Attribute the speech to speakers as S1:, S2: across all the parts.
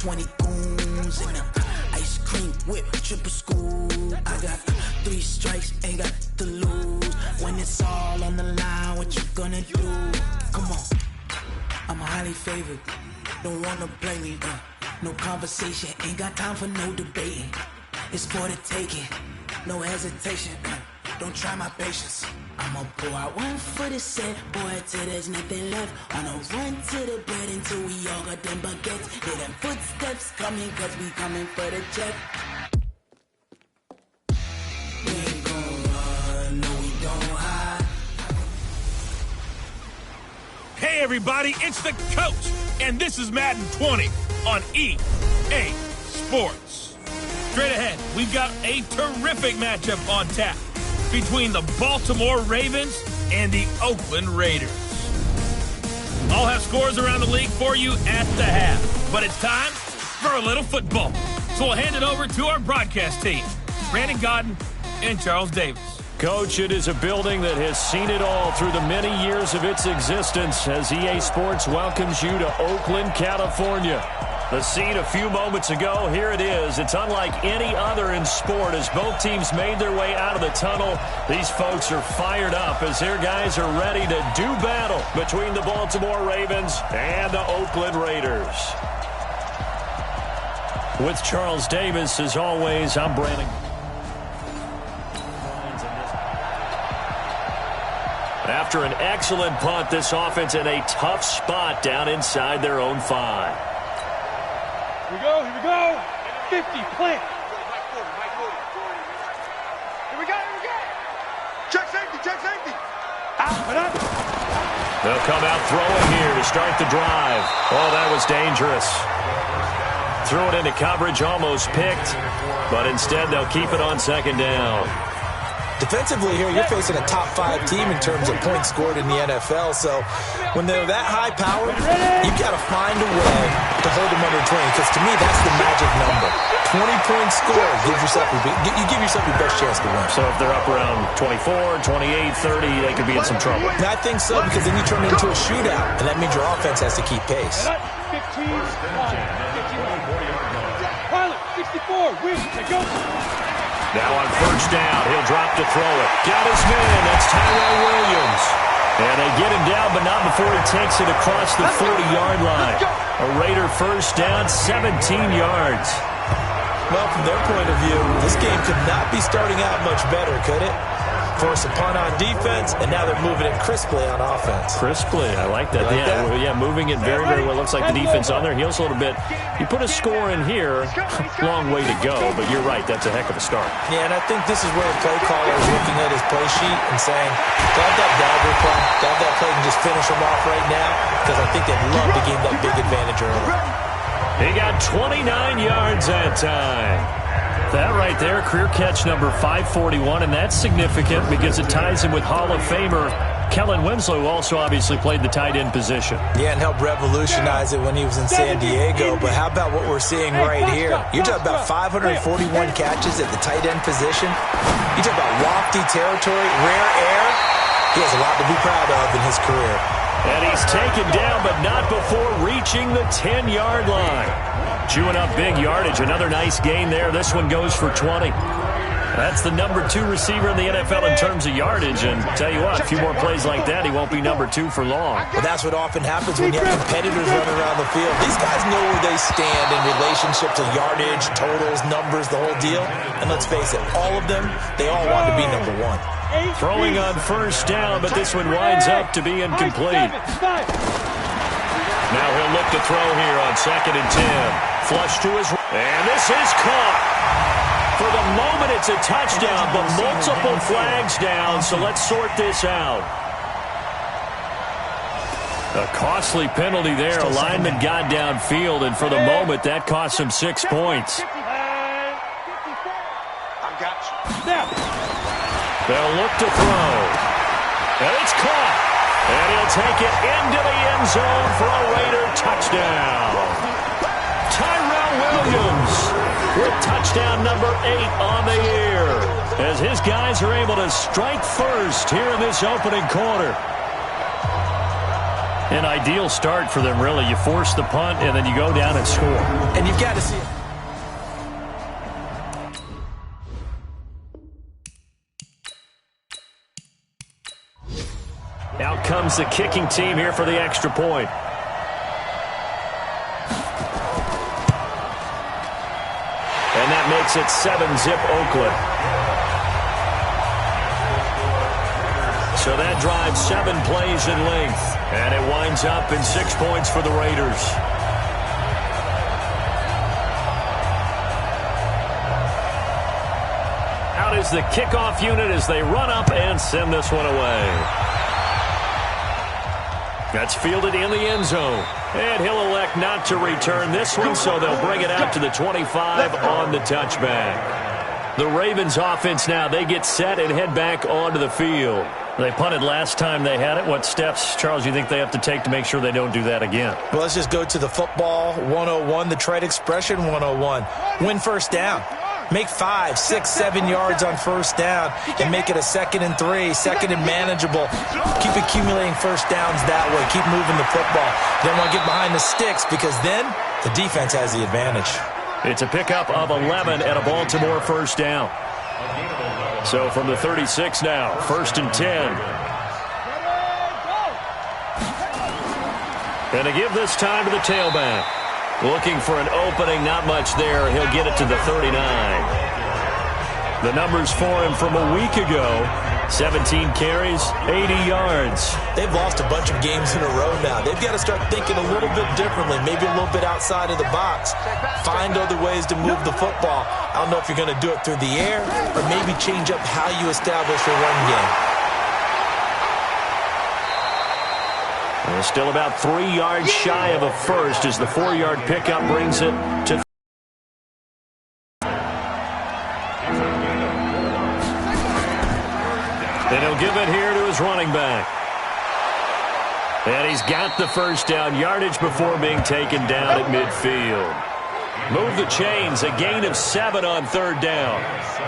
S1: 20 goons in the ice cream whip, triple scoop. I got 3 strikes, ain't got to lose. When it's all on the line, what you gonna do? Come on, I'm highly favored. Don't wanna play me, no conversation, ain't got time for no debating. It's for the taking, no hesitation. Don't try my patience. I'ma pour out one for the set, boy, till there's nothing left. On a run to the bread until we all got them baguettes. Hear them footsteps coming, cause we coming for the check. We ain't gon' run, no we don't hide.
S2: Hey everybody, it's the coach, and this is Madden 20 on EA Sports. Straight ahead, we've got a terrific matchup on tap between the Baltimore Ravens and the Oakland Raiders. I'll have scores around the league for you at the half, but it's time for a little football. So we'll hand it over to our broadcast team, Brandon Godden and Charles Davis.
S3: Coach, it is a building that has seen it all through the many years of its existence as EA Sports welcomes you to Oakland, California. The scene a few moments ago, here it is. It's unlike any other in sport as both teams made their way out of the tunnel. These folks are fired up as their guys are ready to do battle between the Baltimore Ravens and the Oakland Raiders. With Charles Davis, as always, I'm Brandon. After an excellent punt, this offense in a tough spot down inside their own 5.
S4: Here we go. 50, plant. Here we go. Check safety. Out.
S3: They'll come out throwing here to start the drive. Oh, that was dangerous. Threw it into coverage, almost picked, but instead they'll keep it on second down.
S5: Defensively here, you're facing a top 5 team in terms of points scored in the NFL. So when they're that high powered, you've got to find a way to hold them under 20. Because to me, that's the magic number. 20 points scored, you give yourself your best chance to win.
S3: So if they're up around 24, 28, 30, they could be in some trouble.
S5: I think so, because then you turn it into a shootout, and that means your offense has to keep pace.
S4: 15, Pilot, 64, win, go.
S3: Now on first down, he'll drop to throw it. Got his man, that's Tyrell Williams. And they get him down, but not before he takes it across the 40-yard line. A Raider first down, 17 yards.
S5: Well, from their point of view, this game could not be starting out much better, could it? Force a punt on defense, and now they're moving it crisply on offense.
S3: Crisply, I like that. Yeah, moving it very, very well. Looks like the defense on there heals a little bit. You put a score in here, long way to go, but you're right, that's a heck of a start.
S5: Yeah, and I think this is where the play caller is looking at his play sheet and saying, grab that dagger play, grab that play and just finish them off right now, because I think they'd love to gain that big advantage early.
S3: He got 29 yards that time. That right there, career catch number 541, and that's significant because it ties him with Hall of Famer Kellen Winslow, who also obviously played the tight end position.
S5: Yeah, and helped revolutionize it when he was in San Diego. But how about what we're seeing right here? You're talking about 541 catches at the tight end position. You talk about lofty territory, rare air. He has a lot to be proud of in his career.
S3: And he's taken down, but not before reaching the 10-yard line. Chewing up big yardage. Another nice gain there. This one goes for 20. That's the number 2 receiver in the NFL in terms of yardage. And tell you what, a few more plays like that, he won't be number 2 for long.
S5: Well, that's what often happens when you have competitors running around the field. These guys know where they stand in relationship to yardage, totals, numbers, the whole deal. And let's face it, all of them, they all want to be number 1.
S3: Throwing on first down, but this one winds up to be incomplete. Now he'll look to throw here on 2nd and 10. Flush to his right. And this is caught. For the moment, it's a touchdown, but multiple flags down, so let's sort this out. A costly penalty there. A lineman got downfield, and for the moment, that cost him 6 points. They'll look to throw. And it's caught. And he'll take it into the end zone for a Raider touchdown. Tyrell Williams with touchdown number 8 on the year as his guys are able to strike first here in this opening quarter. An ideal start for them, really. You force the punt, and then you go down and score.
S5: And you've got to see it.
S3: Out comes the kicking team here for the extra point. And that makes it 7-zip Oakland. So that drives 7 plays in length. And it winds up in 6 points for the Raiders. Out is the kickoff unit as they run up and send this one away. That's fielded in the end zone. And he'll elect not to return this one, so they'll bring it out to the 25 on the touchback. The Ravens offense now, they get set and head back onto the field. They punted last time they had it. What steps, Charles, you think they have to take to make sure they don't do that again?
S5: Well, let's just go to the football 101, the trade expression 101. Win first down. Make 5, 6, 7 yards on first down and make it a 2nd and 3, 2nd and manageable. Keep accumulating first downs that way. Keep moving the football. Don't want to get behind the sticks because then the defense has the advantage.
S3: It's a pickup of 11 and a Baltimore first down. So from the 36 now, 1st and 10. And to give this time to the tailback. Looking for an opening, not much there. He'll get it to the 39. The numbers for him from a week ago, 17 carries, 80 yards.
S5: They've lost a bunch of games in a row now. They've got to start thinking a little bit differently, maybe a little bit outside of the box. Find other ways to move the football. I don't know if you're going to do it through the air or maybe change up how you establish your run game.
S3: They're still about 3 yards shy of a first as the 4-yard pickup brings it to. And he'll give it here to his running back. And he's got the first down, yardage before being taken down at midfield. Move the chains, a gain of 7 on 3rd down.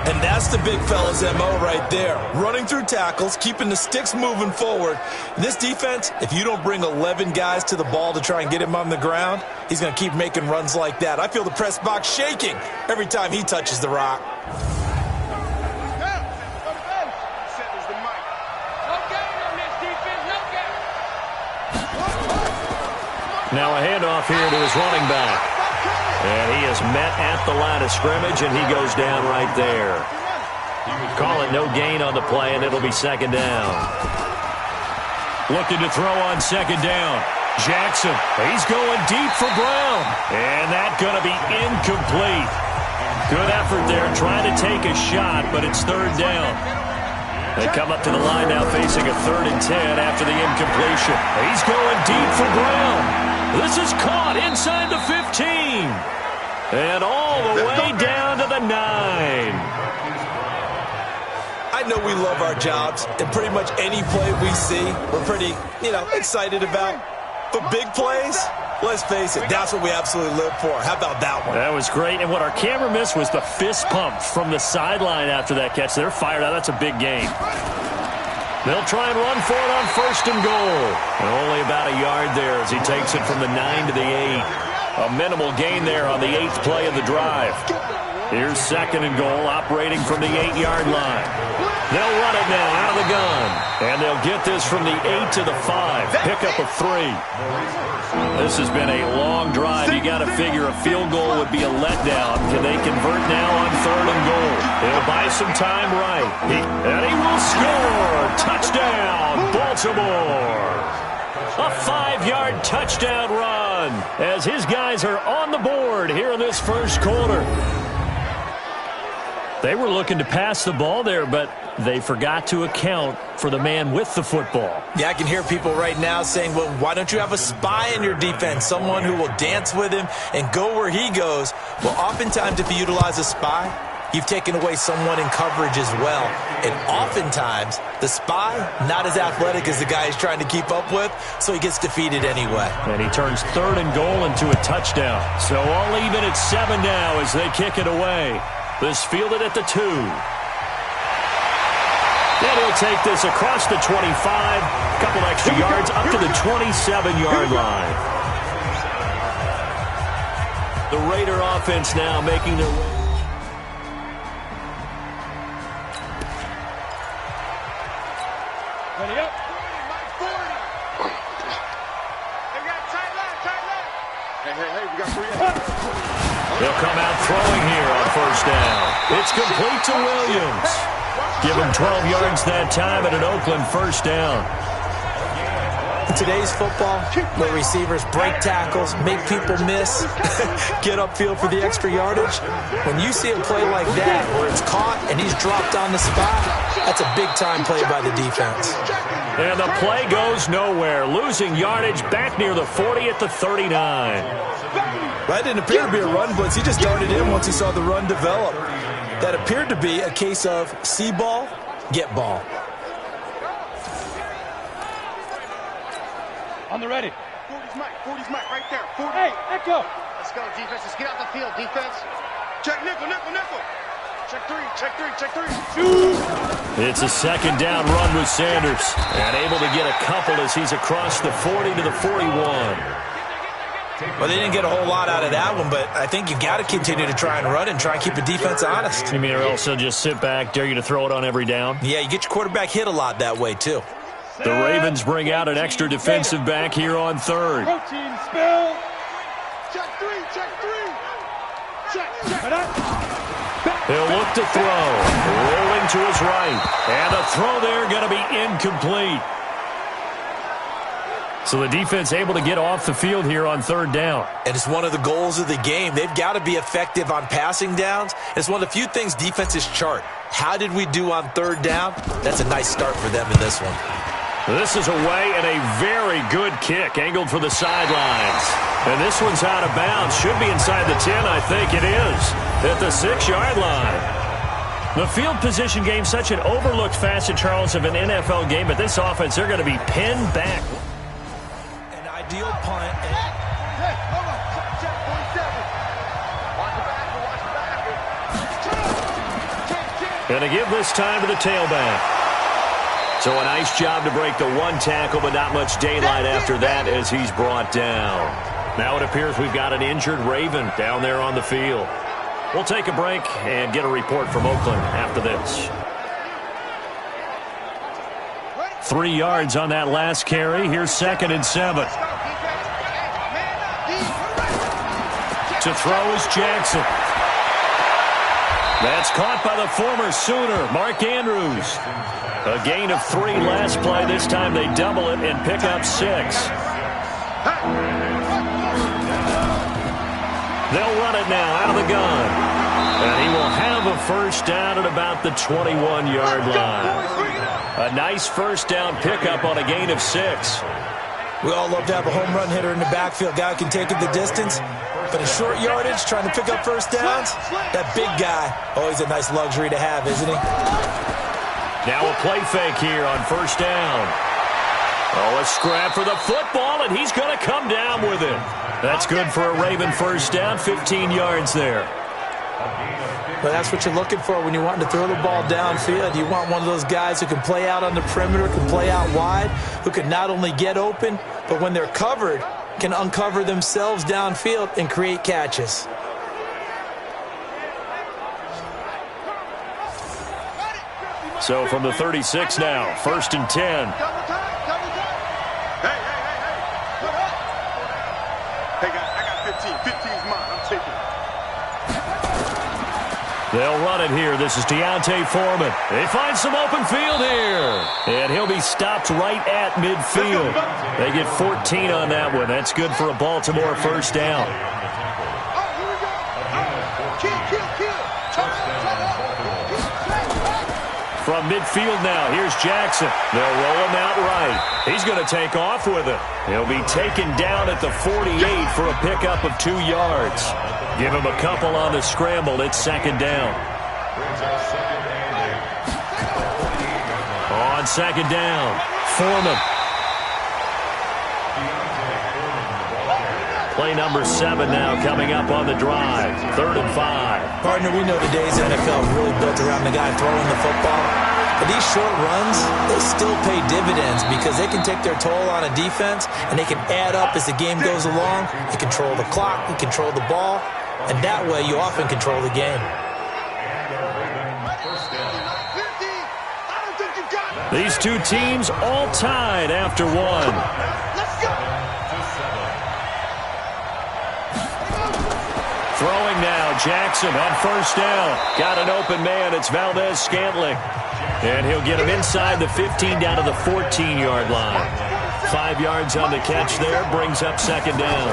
S5: And that's the big fella's MO right there. Running through tackles, keeping the sticks moving forward. This defense, if you don't bring 11 guys to the ball to try and get him on the ground, he's going to keep making runs like that. I feel the press box shaking every time he touches the rock.
S3: Now a handoff here to his running back. And he is met at the line of scrimmage, and he goes down right there. Call it no gain on the play, and it'll be 2nd down. Looking to throw on 2nd down. Jackson, he's going deep for Brown. And that's going to be incomplete. Good effort there, trying to take a shot, but it's 3rd down. They come up to the line now facing a 3rd and 10 after the incompletion. He's going deep for Brown. This is caught inside the 15. And all the way down to the 9.
S5: I know we love our jobs, and pretty much any play we see, we're pretty, excited about. But big plays, let's face it, that's what we absolutely live for. How about that one?
S3: That was great. And what our camera missed was the fist pump from the sideline after that catch. They're fired out. That's a big gain. They'll try and run for it on 1st and goal. And only about a yard there as he takes it from the 9 to the 8. A minimal gain there on the 8th play of the drive. Here's 2nd and goal, operating from the 8-yard line. They'll run it now out of the gun. And they'll get this from the 8 to the 5. Pickup of 3. This has been a long drive. You got to figure a field goal would be a letdown. Can they convert now on 3rd and goal? He'll buy some time right. And he will score. Touchdown, Baltimore. A 5-yard touchdown run as his guys are on the board here in this first quarter. They were looking to pass the ball there, but they forgot to account for the man with the football.
S5: Yeah, I can hear people right now saying, well, why don't you have a spy in your defense, someone who will dance with him and go where he goes? Well, oftentimes if you utilize a spy, you've taken away someone in coverage as well. And oftentimes, the spy, not as athletic as the guy he's trying to keep up with, so he gets defeated anyway.
S3: And he turns 3rd and goal into a touchdown. So all even at 7 now as they kick it away. This fielded at the 2. And he'll take this across the 25, a couple extra yards up to the 27-yard line. The Raider offense now making their way.
S4: Ready up.
S6: Hey, we got 3.
S3: They'll come out throwing here on first down. It's complete to Williams. Give him 12 yards that time at an Oakland first down.
S5: In today's football, where receivers break tackles, make people miss, get upfield for the extra yardage, when you see a play like that where it's caught and he's dropped on the spot, that's a big-time play by the defense.
S3: And the play goes nowhere, losing yardage back near the 40 at the 39.
S5: That didn't appear to be a run blitz. He just darted in once he saw the run develop. That appeared to be a case of see ball, get ball.
S4: On the ready.
S6: 40's Mike, right there. 40.
S4: Hey, echo.
S6: Let's go, defense. Let's get out the field, defense. Check nickel. Check three.
S3: It's a second down run with Sanders. And able to get a couple as he's across the 40 to the 41.
S5: Well, they didn't get a whole lot out of that one, but I think you got to continue to try and run and try and keep the defense honest.
S3: You mean or else they'll just sit back, dare you to throw it on every down?
S5: Yeah, you get your quarterback hit a lot that way, too.
S3: The Ravens bring out an extra defensive back here on third.
S4: Protein spill.
S6: Check three. Check.
S3: He'll look to throw. Rolling to his right. And a throw there going to be incomplete. So the defense able to get off the field here on third down.
S5: And it's one of the goals of the game. They've got to be effective on passing downs. It's one of the few things defenses chart. How did we do on third down? That's a nice start for them in this one.
S3: This is away and a very good kick angled for the sidelines. And this one's out of bounds. Should be inside the 10, I think it is. At the 6-yard line. The field position game, such an overlooked facet, Charles, of an NFL game. But this offense, they're going to be pinned back.
S5: An ideal punt.
S6: Hey, hold on. Check 47. Watch the back.
S3: And to give this time to the tailback. So a nice job to break the one tackle, but not much daylight after that as he's brought down. Now it appears we've got an injured Raven down there on the field. We'll take a break and get a report from Oakland after this. 3 yards on that last carry. Here's 2nd and 7. To throw is Jackson. That's caught by the former Sooner, Mark Andrews. A gain of 3 last play. This time they double it and pick up 6. They'll run it now out of the gun. And he will have a first down at about the 21-yard line. A nice first down pickup on a gain of 6.
S5: We all love to have a home run hitter in the backfield. Guy who can take it the distance. But in short yardage, trying to pick up first downs, that big guy, always a nice luxury to have, isn't he?
S3: Now a play fake here on first down. Oh, a scrap for the football, and he's going to come down with it. That's good for a Raven first down, 15 yards there.
S5: But that's what you're looking for when you're wanting to throw the ball downfield. You want one of those guys who can play out on the perimeter, can play out wide, who can not only get open, but when they're covered, can uncover themselves downfield and create catches.
S3: So from the 36 now, 1st and 10.
S6: Hey, guys, I got 15. 15's mine. I'm taking it.
S3: They'll run it here. This is Deontay Foreman. They find some open field here. And he'll be stopped right at midfield. They get 14 on that one. That's good for a Baltimore first down. From midfield now, here's Jackson. They'll roll him out right. He's going to take off with it. He'll be taken down at the 48 for a pickup of 2 yards. Give him a couple on the scramble. It's 2nd down. On 2nd down, Foreman. Play number 7 now coming up on the drive. 3rd and 5.
S5: Partner, we know today's NFL really built around the guy throwing the football. But these short runs, they still pay dividends because they can take their toll on a defense, and they can add up as the game goes along. You control the clock, you control the ball, and that way you often control the game.
S3: These two teams all tied after one. Throwing now, Jackson on first down. Got an open man. It's Valdez-Scantling. And he'll get him inside the 15 down to the 14-yard line. 5 yards on the catch there. Brings up second down.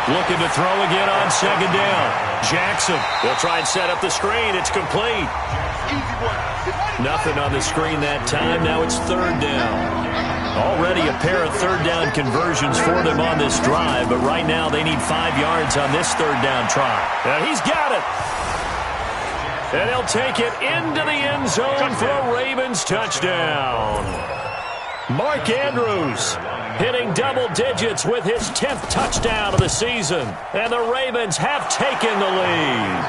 S3: Looking to throw again on second down. Jackson will try and set up the screen. It's complete. Nothing on the screen that time. Now it's third down. Already a pair of third down conversions for them on this drive, but right now they need 5 yards on this third down try. And he's got it. And he'll take it into the end zone for a Ravens touchdown. Mark Andrews hitting double digits with his 10th touchdown of the season. And the Ravens have taken the lead.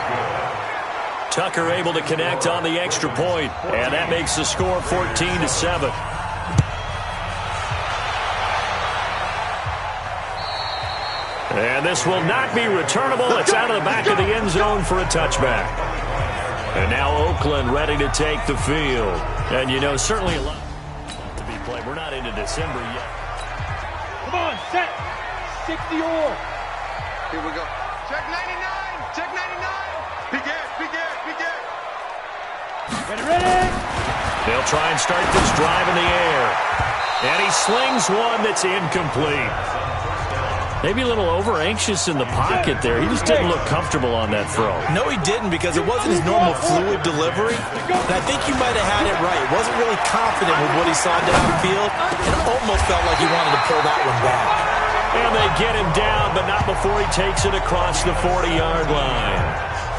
S3: Tucker able to connect on the extra point, and that makes the score 14-7. And this will not be returnable. It's out of the back of the end zone for a touchback. And now Oakland ready to take the field. And, you know, certainly a lot to be played. We're not into December yet.
S4: Come on, set. 60 or.
S6: Here we go. Check 99. Check 99. Big ass, big ass, big ass.
S4: Ready.
S3: They'll try and start this drive in the air. And he slings one that's incomplete. Maybe a little over-anxious in the pocket there. He just didn't look comfortable on that throw.
S5: No, he didn't, because it wasn't his normal fluid delivery. And I think you might have had it right. He wasn't really confident with what he saw downfield, and it almost felt like he wanted to pull that one back.
S3: And they get him down, but not before he takes it across the 40-yard line.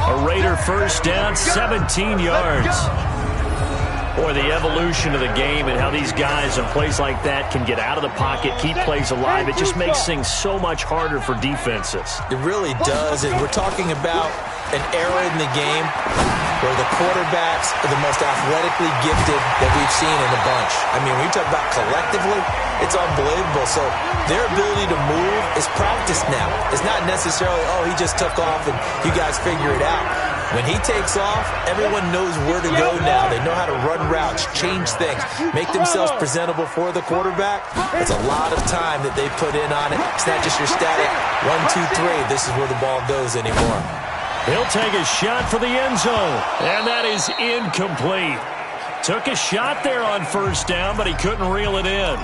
S3: A Raider first down, 17 yards. Boy, the evolution of the game and how these guys in plays like that can get out of the pocket, keep plays alive, it just makes things so much harder for defenses.
S5: It really does, and we're talking about an era in the game where the quarterbacks are the most athletically gifted that we've seen in a bunch. I mean, when you talk about collectively, it's unbelievable. So their ability to move is practiced now. It's not necessarily, oh, he just took off and you guys figure it out. When he takes off, everyone knows where to go now. They know how to run routes, change things, make themselves presentable for the quarterback. It's a lot of time that they put in on it. It's not just your static 1, 2, 3. This is where the ball goes anymore.
S3: He'll take a shot for the end zone, and that is incomplete. Took a shot there on first down, but he couldn't reel it in.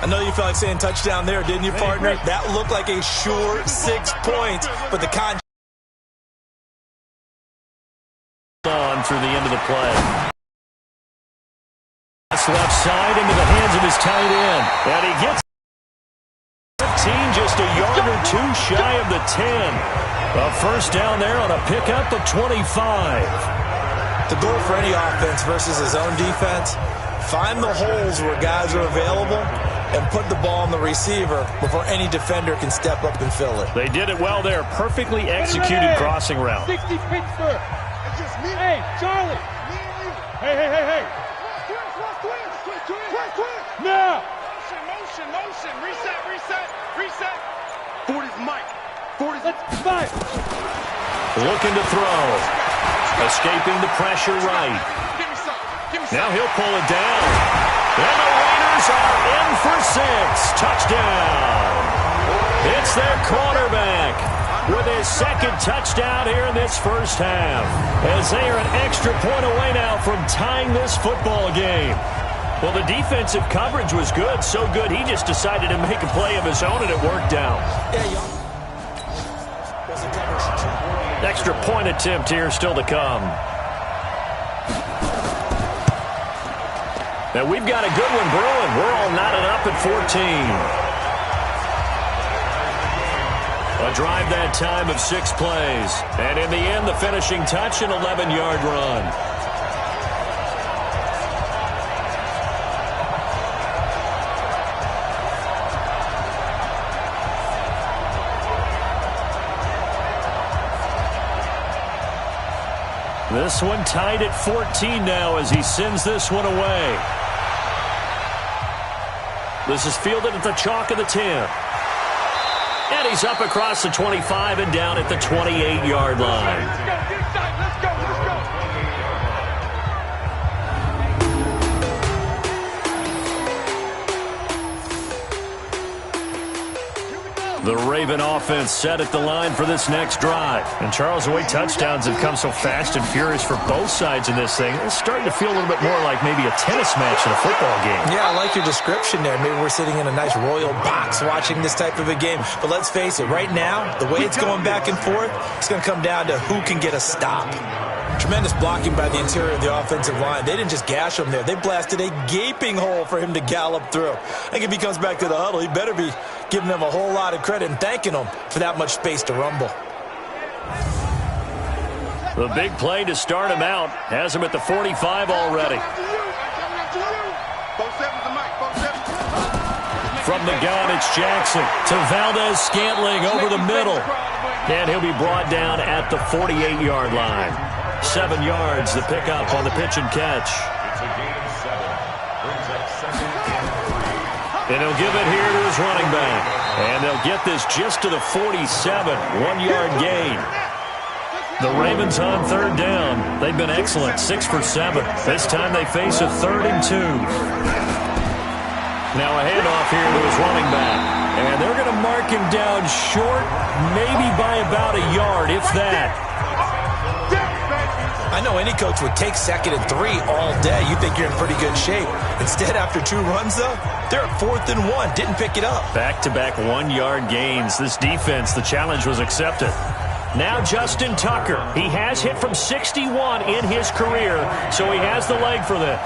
S5: I know you felt like saying touchdown there, didn't you, partner? That looked like a sure 6 points, but the
S3: on through the end of the play. That's left side into the hands of his tight end. And he gets 15, just a yard or two shy of the 10. A first down there on a pickup of 25.
S5: The goal for any offense versus his own defense, find the holes where guys are available and put the ball on the receiver before any defender can step up and fill it.
S3: They did it well there. Perfectly executed crossing route.
S4: 60 Pittsburgh. Hey, Charlie. Hey. Now.
S6: Motion. Reset. 40's Mike. 40's.
S4: Let's fight.
S3: Looking to throw. Escaping the pressure right. Now he'll pull it down. And the Raiders are in for 6. Touchdown. It's their quarterback with his second touchdown here in this first half, as they are an extra point away now from tying this football game. Well, the defensive coverage was good, so good he just decided to make a play of his own, and it worked out. Extra point attempt here still to come. Now we've got a good one brewing. We're all knotted up at 14. A drive that time of 6 plays. And in the end, the finishing touch, an 11-yard run. This one tied at 14 now as he sends this one away. This is fielded at the chalk of the 10. And he's up across the 25 and down at the 28-yard line.
S6: Let's go, get excited. Let's go, let's go.
S3: The Raven offense set at the line for this next drive. And Charles, the way touchdowns have come so fast and furious for both sides in this thing, it's starting to feel a little bit more like maybe a tennis match in a football game.
S5: Yeah, I like your description there. Maybe we're sitting in a nice royal box watching this type of a game. But let's face it, right now, the way it's going back and forth, it's going to come down to who can get a stop. Tremendous blocking by the interior of the offensive line. They didn't just gash him there. They blasted a gaping hole for him to gallop through. I think if he comes back to the huddle, he better be giving them a whole lot of credit and thanking them for that much space to rumble.
S3: The big play to start him out has him at the 45 already. From the gun, it's Jackson to Valdez-Scantling over the middle. And he'll be brought down at the 48-yard line. 7 yards, the pickup on the pitch and catch. And he'll give it here to his running back. And they'll get this just to the 47, 1-yard gain. The Ravens on third down. They've been excellent, 6 for 7. This time they face a 3rd and 2. Now a handoff here to his running back. And they're going to mark him down short, maybe by about a yard, if that.
S5: I know any coach would take 2nd and 3 all day. You think you're in pretty good shape. Instead, after 2 runs, though, they're at 4th and 1. Didn't pick it up.
S3: Back-to-back 1-yard gains. This defense, the challenge was accepted. Now Justin Tucker. He has hit from 61 in his career, so he has the leg for this.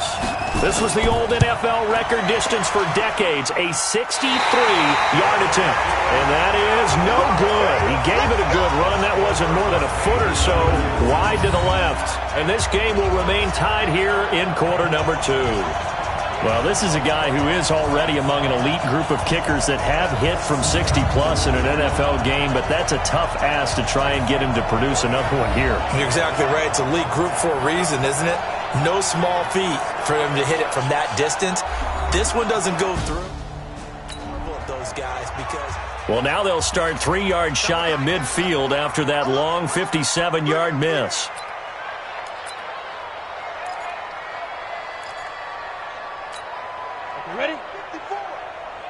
S3: This was the old NFL record distance for decades, a 63-yard attempt. And that is no good. He gave it a good run. That wasn't more than a foot or so wide to the left. And this game will remain tied here in quarter number 2. Well, this is a guy who is already among an elite group of kickers that have hit from 60-plus in an NFL game, but that's a tough ask to try and get him to produce another one here.
S5: You're exactly right. It's elite group for a reason, isn't it? No small feat for him to hit it from that distance. This one doesn't go through. Those guys because...
S3: Well, now they'll start 3 yards shy of midfield after that long 57-yard miss.
S4: Ready?
S6: 54.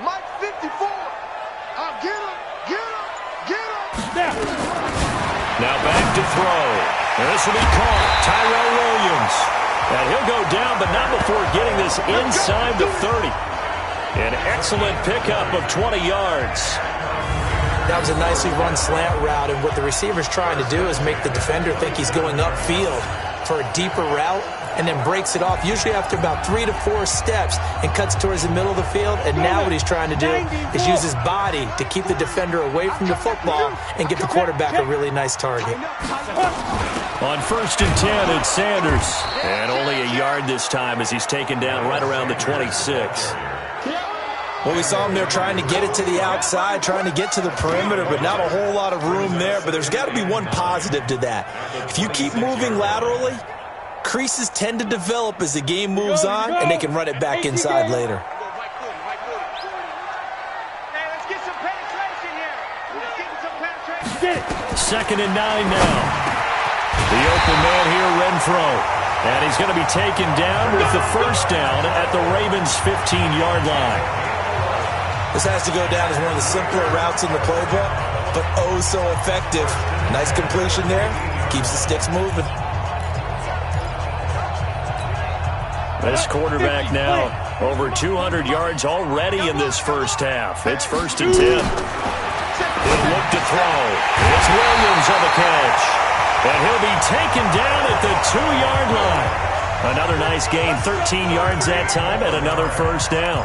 S6: Mike 54. Get him. Get him. Get him.
S4: Now.
S3: Now back to throw. And this will be caught. Tyrell Williams. And he'll go down, but not before getting this inside the 30. An excellent pickup of 20 yards.
S5: That was a nicely run slant route, and what the receiver's trying to do is make the defender think he's going upfield for a deeper route, and then breaks it off, usually after about 3 to 4 steps, and cuts towards the middle of the field. And now what he's trying to do is use his body to keep the defender away from the football and give the quarterback a really nice target.
S3: On 1st and 10, it's Sanders. And only a yard this time as he's taken down right around the 26.
S5: Well, we saw him there trying to get it to the outside, trying to get to the perimeter, but not a whole lot of room there. But there's got to be one positive to that. If you keep moving laterally, creases tend to develop as the game moves on, and they can run it back inside later.
S3: Second and 9 now. The open man here, Renfro. And he's going to be taken down with the first down at the Ravens' 15-yard line.
S5: This has to go down as one of the simpler routes in the playbook, but oh so effective. Nice completion there. Keeps the sticks moving.
S3: This quarterback now over 200 yards already in this first half. It's 1st and 10. He'll look to throw. It's Williams on the catch. And he'll be taken down at the 2-yard line. Another nice gain, 13 yards that time, and another first down.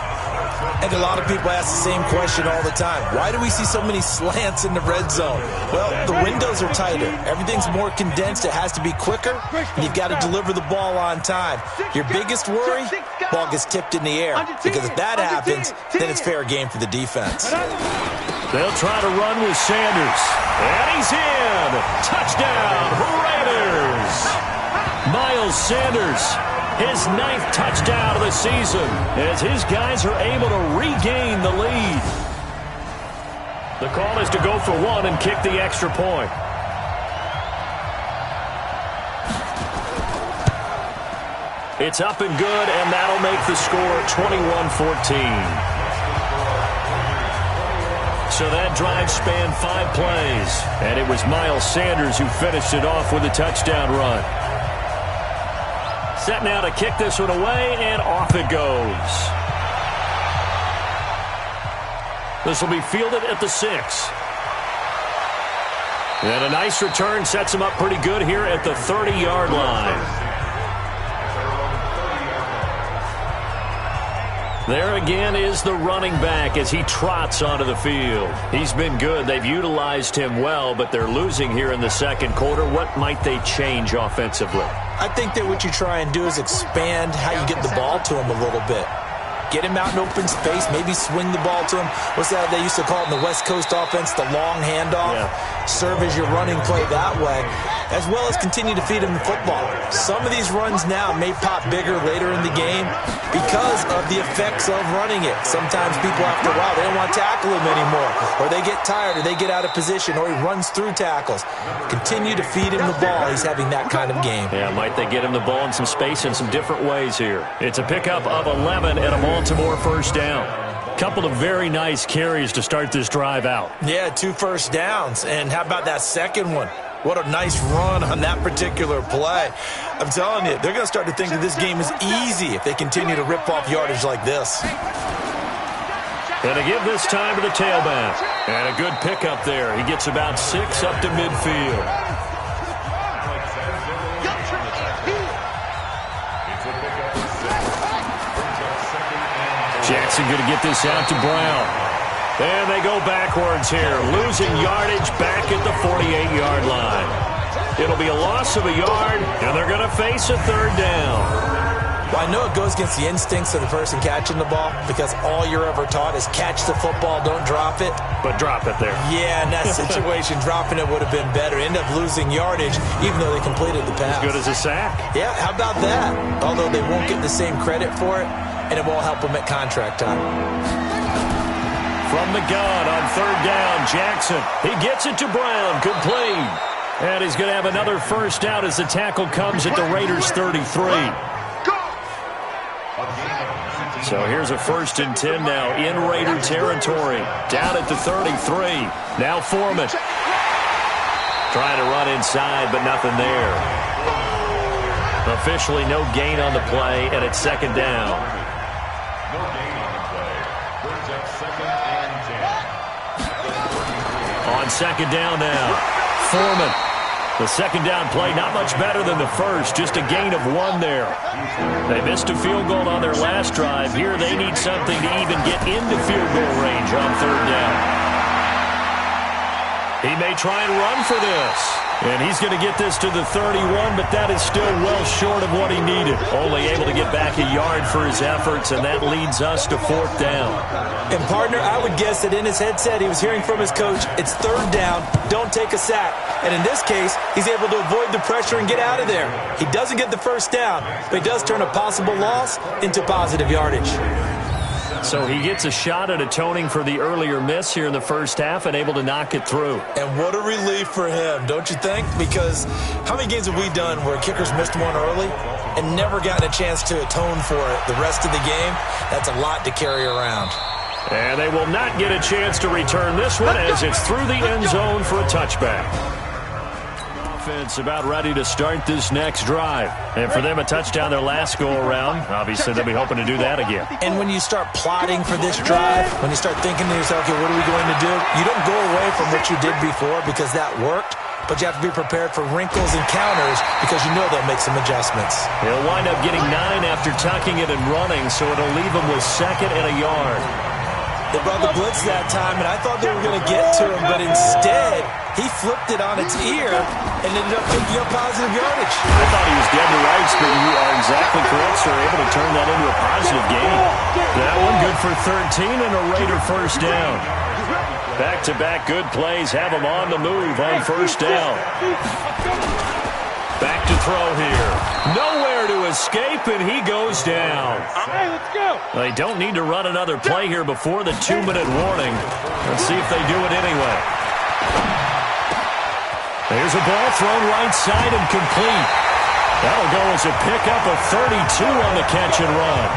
S5: And a lot of people ask the same question all the time. Why do we see so many slants in the red zone? Well, the windows are tighter. Everything's more condensed. It has to be quicker, and you've got to deliver the ball on time. Your biggest worry, ball gets tipped in the air. Because if that happens, then it's fair game for the defense.
S3: They'll try to run with Sanders. And he's in. Touchdown, Raiders. Miles Sanders, his 9th touchdown of the season, as his guys are able to regain the lead. The call is to go for one and kick the extra point. It's up and good, and that'll make the score 21-14. So that drive spanned 5 plays, and it was Miles Sanders who finished it off with a touchdown run. Set now to kick this one away, and off it goes. This will be fielded at the 6. And a nice return sets him up pretty good here at the 30-yard line. There again is the running back as he trots onto the field. He's been good. They've utilized him well, but they're losing here in the second quarter. What might they change offensively?
S5: I think that what you try and do is expand how you get the ball to him a little bit. Get him out in open space, maybe swing the ball to him. What's that they used to call it in the West Coast offense, the long handoff? Yeah. Serve as your running play that way, as well as continue to feed him the football. Some of these runs now may pop bigger later in the game because of the effects of running it. Sometimes people, after a while, they don't want to tackle him anymore, or they get tired, or they get out of position, or he runs through tackles. Continue to feed him the ball. He's having that kind of game.
S3: Yeah, might they get him the ball in some space in some different ways here. It's a pickup of 11 and a Baltimore first down. Couple of very nice carries to start this drive out.
S5: Yeah, 2 first downs. And how about that second one? What a nice run on that particular play. I'm telling you, they're going to start to think that this game is easy if they continue to rip off yardage like this.
S3: And to give this time to the tailback. And a good pickup there. He gets about 6 up to midfield. Jackson going to get this out to Brown. And they go backwards here, losing yardage back at the 48-yard line. It'll be a loss of a yard, and they're going to face a 3rd down.
S5: Well, I know it goes against the instincts of the person catching the ball because all you're ever taught is catch the football, don't drop it.
S3: But drop it there.
S5: Yeah, in that situation, dropping it would have been better. End up losing yardage, even though they completed the pass.
S3: As good as a sack.
S5: Yeah, how about that? Although they won't get the same credit for it, and it won't help them at contract time.
S3: From the gun on 3rd down, Jackson. He gets it to Brown, complete. And he's going to have another first down as the tackle comes at the Raiders' 33. So here's a 1st and 10 now in Raider territory. Down at the 33. Now Foreman. Trying to run inside, but nothing there. Officially no gain on the play, and it's 2nd down.
S7: No gain on the play. Brings up 2nd and 10.
S3: On 2nd down now, Foreman. The 2nd down play, not much better than the first, just a gain of 1 there. They missed a field goal on their last drive. Here they need something to even get into field goal range on 3rd down. He may try and run for this. And he's going to get this to the 31, but that is still well short of what he needed. Only able to get back a yard for his efforts, and that leads us to 4th down.
S5: And, partner, I would guess that in his headset he was hearing from his coach, it's 3rd down, don't take a sack. And in this case, he's able to avoid the pressure and get out of there. He doesn't get the first down, but he does turn a possible loss into positive yardage.
S3: So he gets a shot at atoning for the earlier miss here in the first half and able to knock it through.
S5: And what a relief for him, don't you think? Because how many games have we done where kickers missed one early and never gotten a chance to atone for it the rest of the game? That's a lot to carry around.
S3: And they will not get a chance to return this one as it's through the end zone for a touchback. Offense about ready to start this next drive. And for them, a touchdown their last go-around. Obviously, they'll be hoping to do that again.
S5: And when you start plotting for this drive, when you start thinking to yourself, okay, what are we going to do? You don't go away from what you did before because that worked, but you have to be prepared for wrinkles and counters because you know they'll make some adjustments.
S3: He'll wind up getting 9 after tucking it and running, so it'll leave him with 2nd and a yard.
S5: They brought the blitz that time, and I thought they were going to get to him, but instead, he flipped it on its ear and ended up picking up positive yardage.
S3: I thought he was dead to rights, but you are exactly correct, sir. Able to turn that into a positive gain. That one good for 13 and a Raider first down. Back-to-back good plays have him on the move on first down. Back to throw here. Nowhere to escape, and he goes down.
S4: Hey, let's go.
S3: They don't need to run another play here before the 2-minute warning. Let's see if they do it anyway. There's a ball thrown right side and complete. That'll go as a pickup of 32 on the catch and run.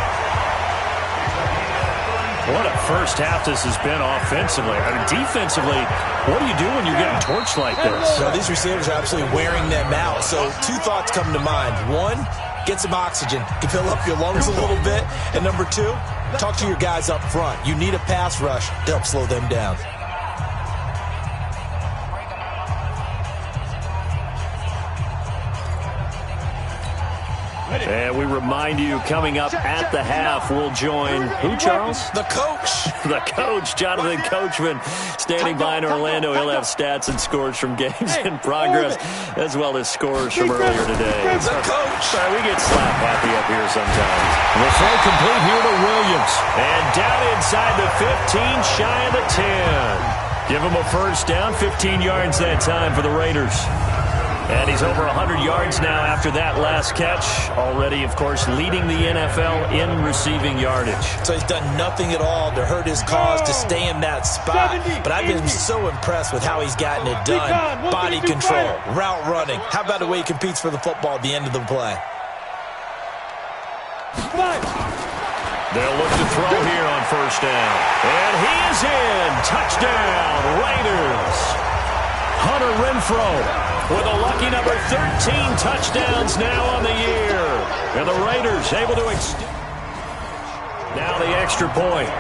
S3: What a first half this has been offensively. I mean, defensively, what do you do when you're getting torched like this?
S5: No, these receivers are absolutely wearing them out. So 2 thoughts come to mind. 1, get some oxygen. You can fill up your lungs a little bit. And number 2, talk to your guys up front. You need a pass rush to help slow them down.
S3: And we remind you, coming up at the half, we'll join who, Charles?
S5: The coach.
S3: The coach, Jonathan Coachman, standing by in Orlando. He'll have stats and scores from games in progress, as well as scores from earlier today.
S5: The coach.
S3: Sorry, we get slap happy up here sometimes. The throw complete here to Williams. And down inside the 15, shy of the 10. Give him a first down, 15 yards that time for the Raiders. And he's over 100 yards now after that last catch. Already, of course, leading the NFL in receiving yardage.
S5: So he's done nothing at all to hurt his cause to stay in that spot. But I've been so impressed with how he's gotten it done. Body control, route running. How about the way he competes for the football at the end of the play?
S3: They'll look to throw here on first down. And he is in. Touchdown, Raiders. Hunter Renfrow with a lucky number 13 touchdowns now on the year. And the Raiders able to extend. Now the extra point.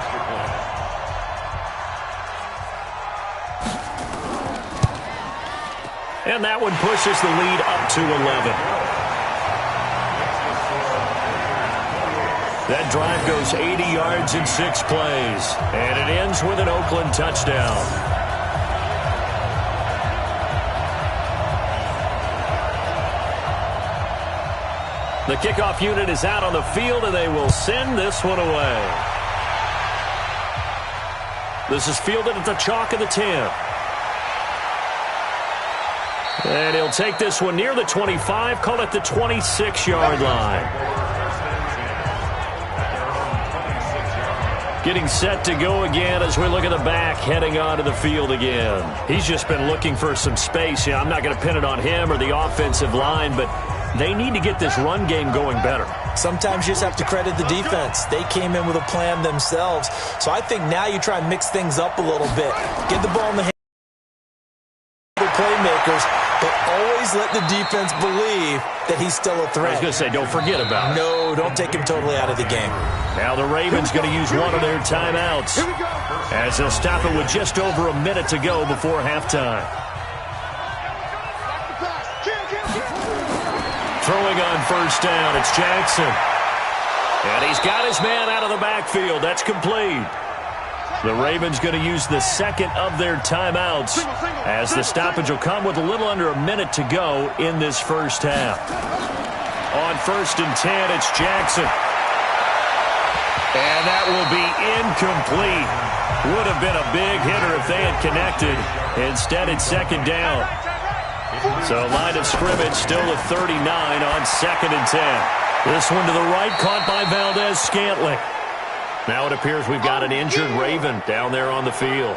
S3: And that one pushes the lead up to 11. That drive goes 80 yards in 6 plays. And it ends with an Oakland touchdown. The kickoff unit is out on the field, and they will send this one away. This is fielded at the chalk of the 10. And he'll take this one near the 25, call it the 26-yard line. Getting set to go again as we look at the back, heading onto the field again. He's just been looking for some space. I'm not going to pin it on him or the offensive line, but they need to get this run game going better.
S5: Sometimes you just have to credit the defense. They came in with a plan themselves. So I think now you try and mix things up a little bit. Get the ball in the hands of the playmakers, but always let the defense believe that he's still a threat.
S3: I was going to say, don't forget about it.
S5: No, don't take him totally out of the game.
S3: Now the Ravens going to use one of their timeouts as they'll stop it with just over a minute to go before halftime. Throwing on first down, it's Jackson. And he's got his man out of the backfield. That's complete. The Ravens going to use the second of their timeouts as the stoppage will come with a little under a minute to go in this first half. On first and 10, it's Jackson. And that will be incomplete. Would have been a big hitter if they had connected. Instead, it's second down. So line of scrimmage still with 39 on second and 10. This one to the right, caught by Valdez-Scantling. Now it appears we've got an injured Raven down there on the field.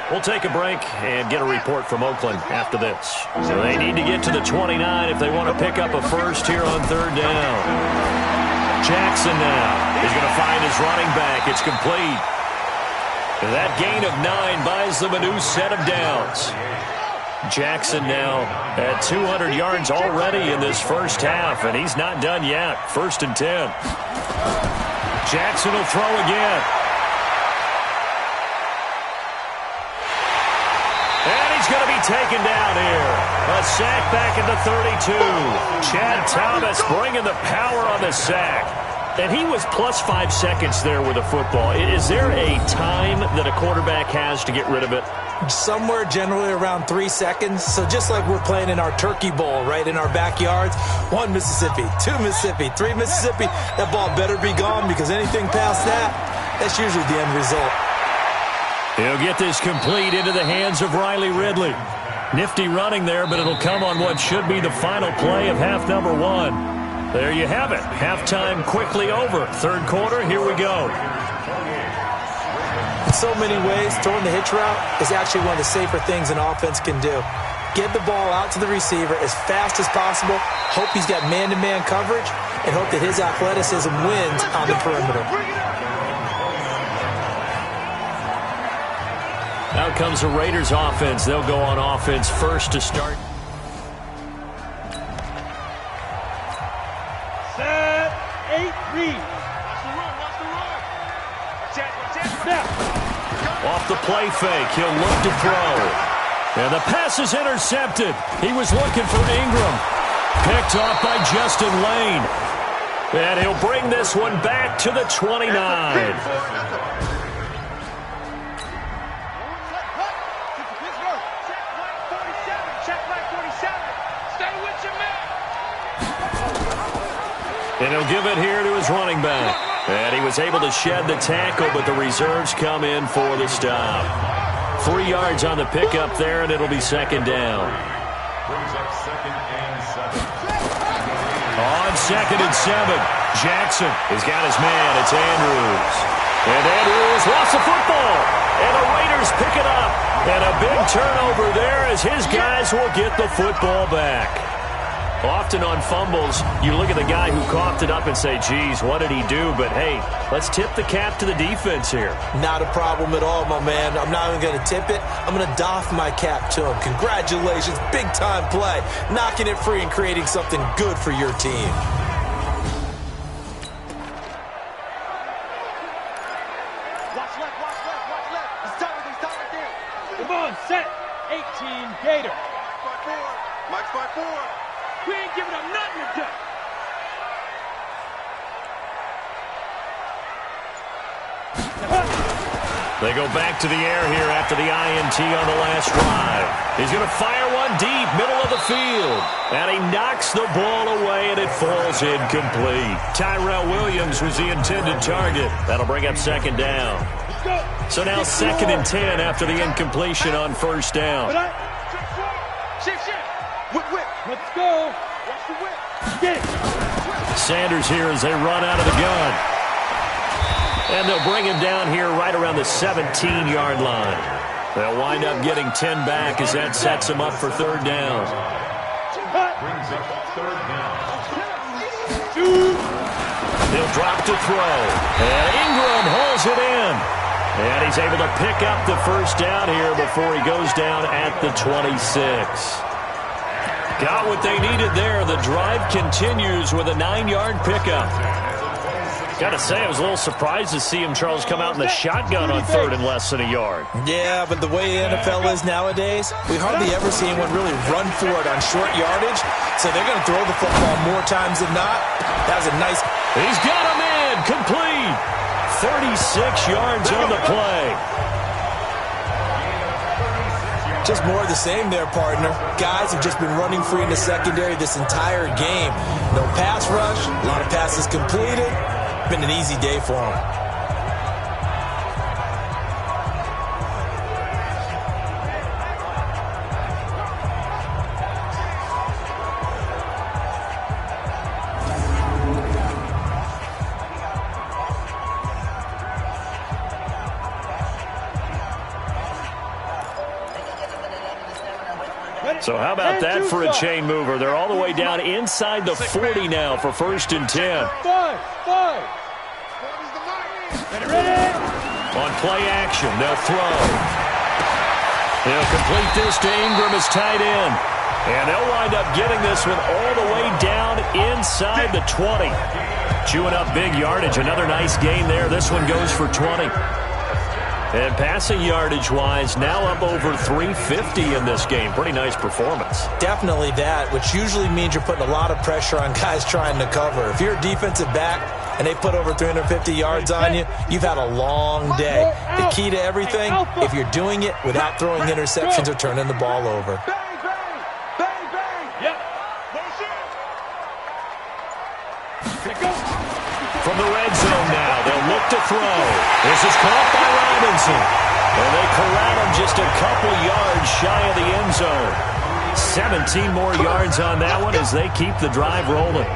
S3: We'll take a break and get a report from Oakland after this. So they need to get to the 29 if they want to pick up a first here on third down. Jackson now is going to find his running back. It's complete. That gain of 9 buys them a new set of downs. Jackson now at 200 yards already in this first half, and he's not done yet. First and 10. Jackson will throw again. And he's going to be taken down here. A sack back at the 32. Chad Thomas bringing the power on the sack. And he was plus 5 seconds there with the football. Is there a time that a quarterback has to get rid of it?
S5: Somewhere generally around 3 seconds. So just like we're playing in our turkey bowl, right, in our backyards, 1 Mississippi, 2 Mississippi, 3 Mississippi, that ball better be gone because anything past that, that's usually the end result.
S3: He'll get this complete into the hands of Riley Ridley. Nifty running there, but it'll come on what should be the final play of half number 1. There you have it. Halftime quickly over. Third quarter, here we go.
S5: In so many ways, throwing the hitch route is actually one of the safer things an offense can do. Get the ball out to the receiver as fast as possible, hope he's got man-to-man coverage, and hope that his athleticism wins on the perimeter.
S3: Out comes the Raiders offense. They'll go on offense first to start.
S4: Set, 8, read.
S6: Watch the run.
S4: Snap.
S3: Off the play fake, he'll look to throw. And the pass is intercepted. He was looking for Ingram. Picked off by Justin Lane. And he'll bring this one back to the 29. And he'll give it here to his running back. And he was able to shed the tackle, but the reserves come in for the stop. 3 yards on the pickup there, and it'll be second down.
S7: Brings up 2nd and 7.
S3: On 2nd and 7, Jackson has got his man. It's Andrews. And Andrews lost the football. And the Raiders pick it up. And a big turnover there as his guys will get the football back. Often on fumbles, you look at the guy who coughed it up and say, geez, what did he do? But, hey, let's tip the cap to the defense here.
S5: Not a problem at all, my man. I'm not even going to tip it. I'm going to doff my cap to him. Congratulations. Big-time play. Knocking it free and creating something good for your team.
S4: Watch left, watch left, watch left. He's done right there. Come on, set, 18, Gator.
S6: Mike's by 4.
S4: We ain't giving up nothing today.
S3: They go back to the air here after the INT on the last drive. He's going to fire one deep, middle of the field. And he knocks the ball away, and it falls incomplete. Tyrell Williams was the intended target. That'll bring up second down. So now 2nd and 10 after the incompletion on first down.
S4: Shift. Whip. Let's go. Watch the whip. Get it.
S3: Sanders here as they run out of the gun. And they'll bring him down here right around the 17-yard line. They'll wind up getting 10 back as that sets them up for third down.
S7: Brings up 3rd down.
S3: They'll drop to throw. And Ingram hauls it in. And he's able to pick up the first down here before he goes down at the 26. Got what they needed there. The drive continues with a 9-yard pickup. Got to say, I was a little surprised to see him, Charles, come out in the shotgun on 3rd and less than a yard.
S5: Yeah, but the way the NFL is nowadays, we hardly ever see anyone really run for it on short yardage. So they're going to throw the football more times than not. That was a nice...
S3: He's got him in. Complete. 36 yards on the play.
S5: Just more of the same there, partner. Guys have just been running free in the secondary this entire game. No pass rush, a lot of passes completed. Been an easy day for them.
S3: So how about that for a chain mover? They're all the way down inside the 40 now for 1st and 10.
S4: Five. Ready?
S3: On play action, they'll throw. They'll complete this to Ingram as tight end. And they'll wind up getting this one all the way down inside the 20. Chewing up big yardage. Another nice gain there. This one goes for 20. And passing yardage-wise, now up over 350 in this game. Pretty nice performance.
S5: Definitely that, which usually means you're putting a lot of pressure on guys trying to cover. If you're a defensive back and they put over 350 yards on you, you've had a long day. The key to everything, if you're doing it without throwing interceptions or turning the ball over.
S4: Yep.
S3: From the red zone now, they'll look to throw. This is caught by Robinson. And they corral him just a couple yards shy of the end zone. 17 more yards on that one as they keep the drive rolling.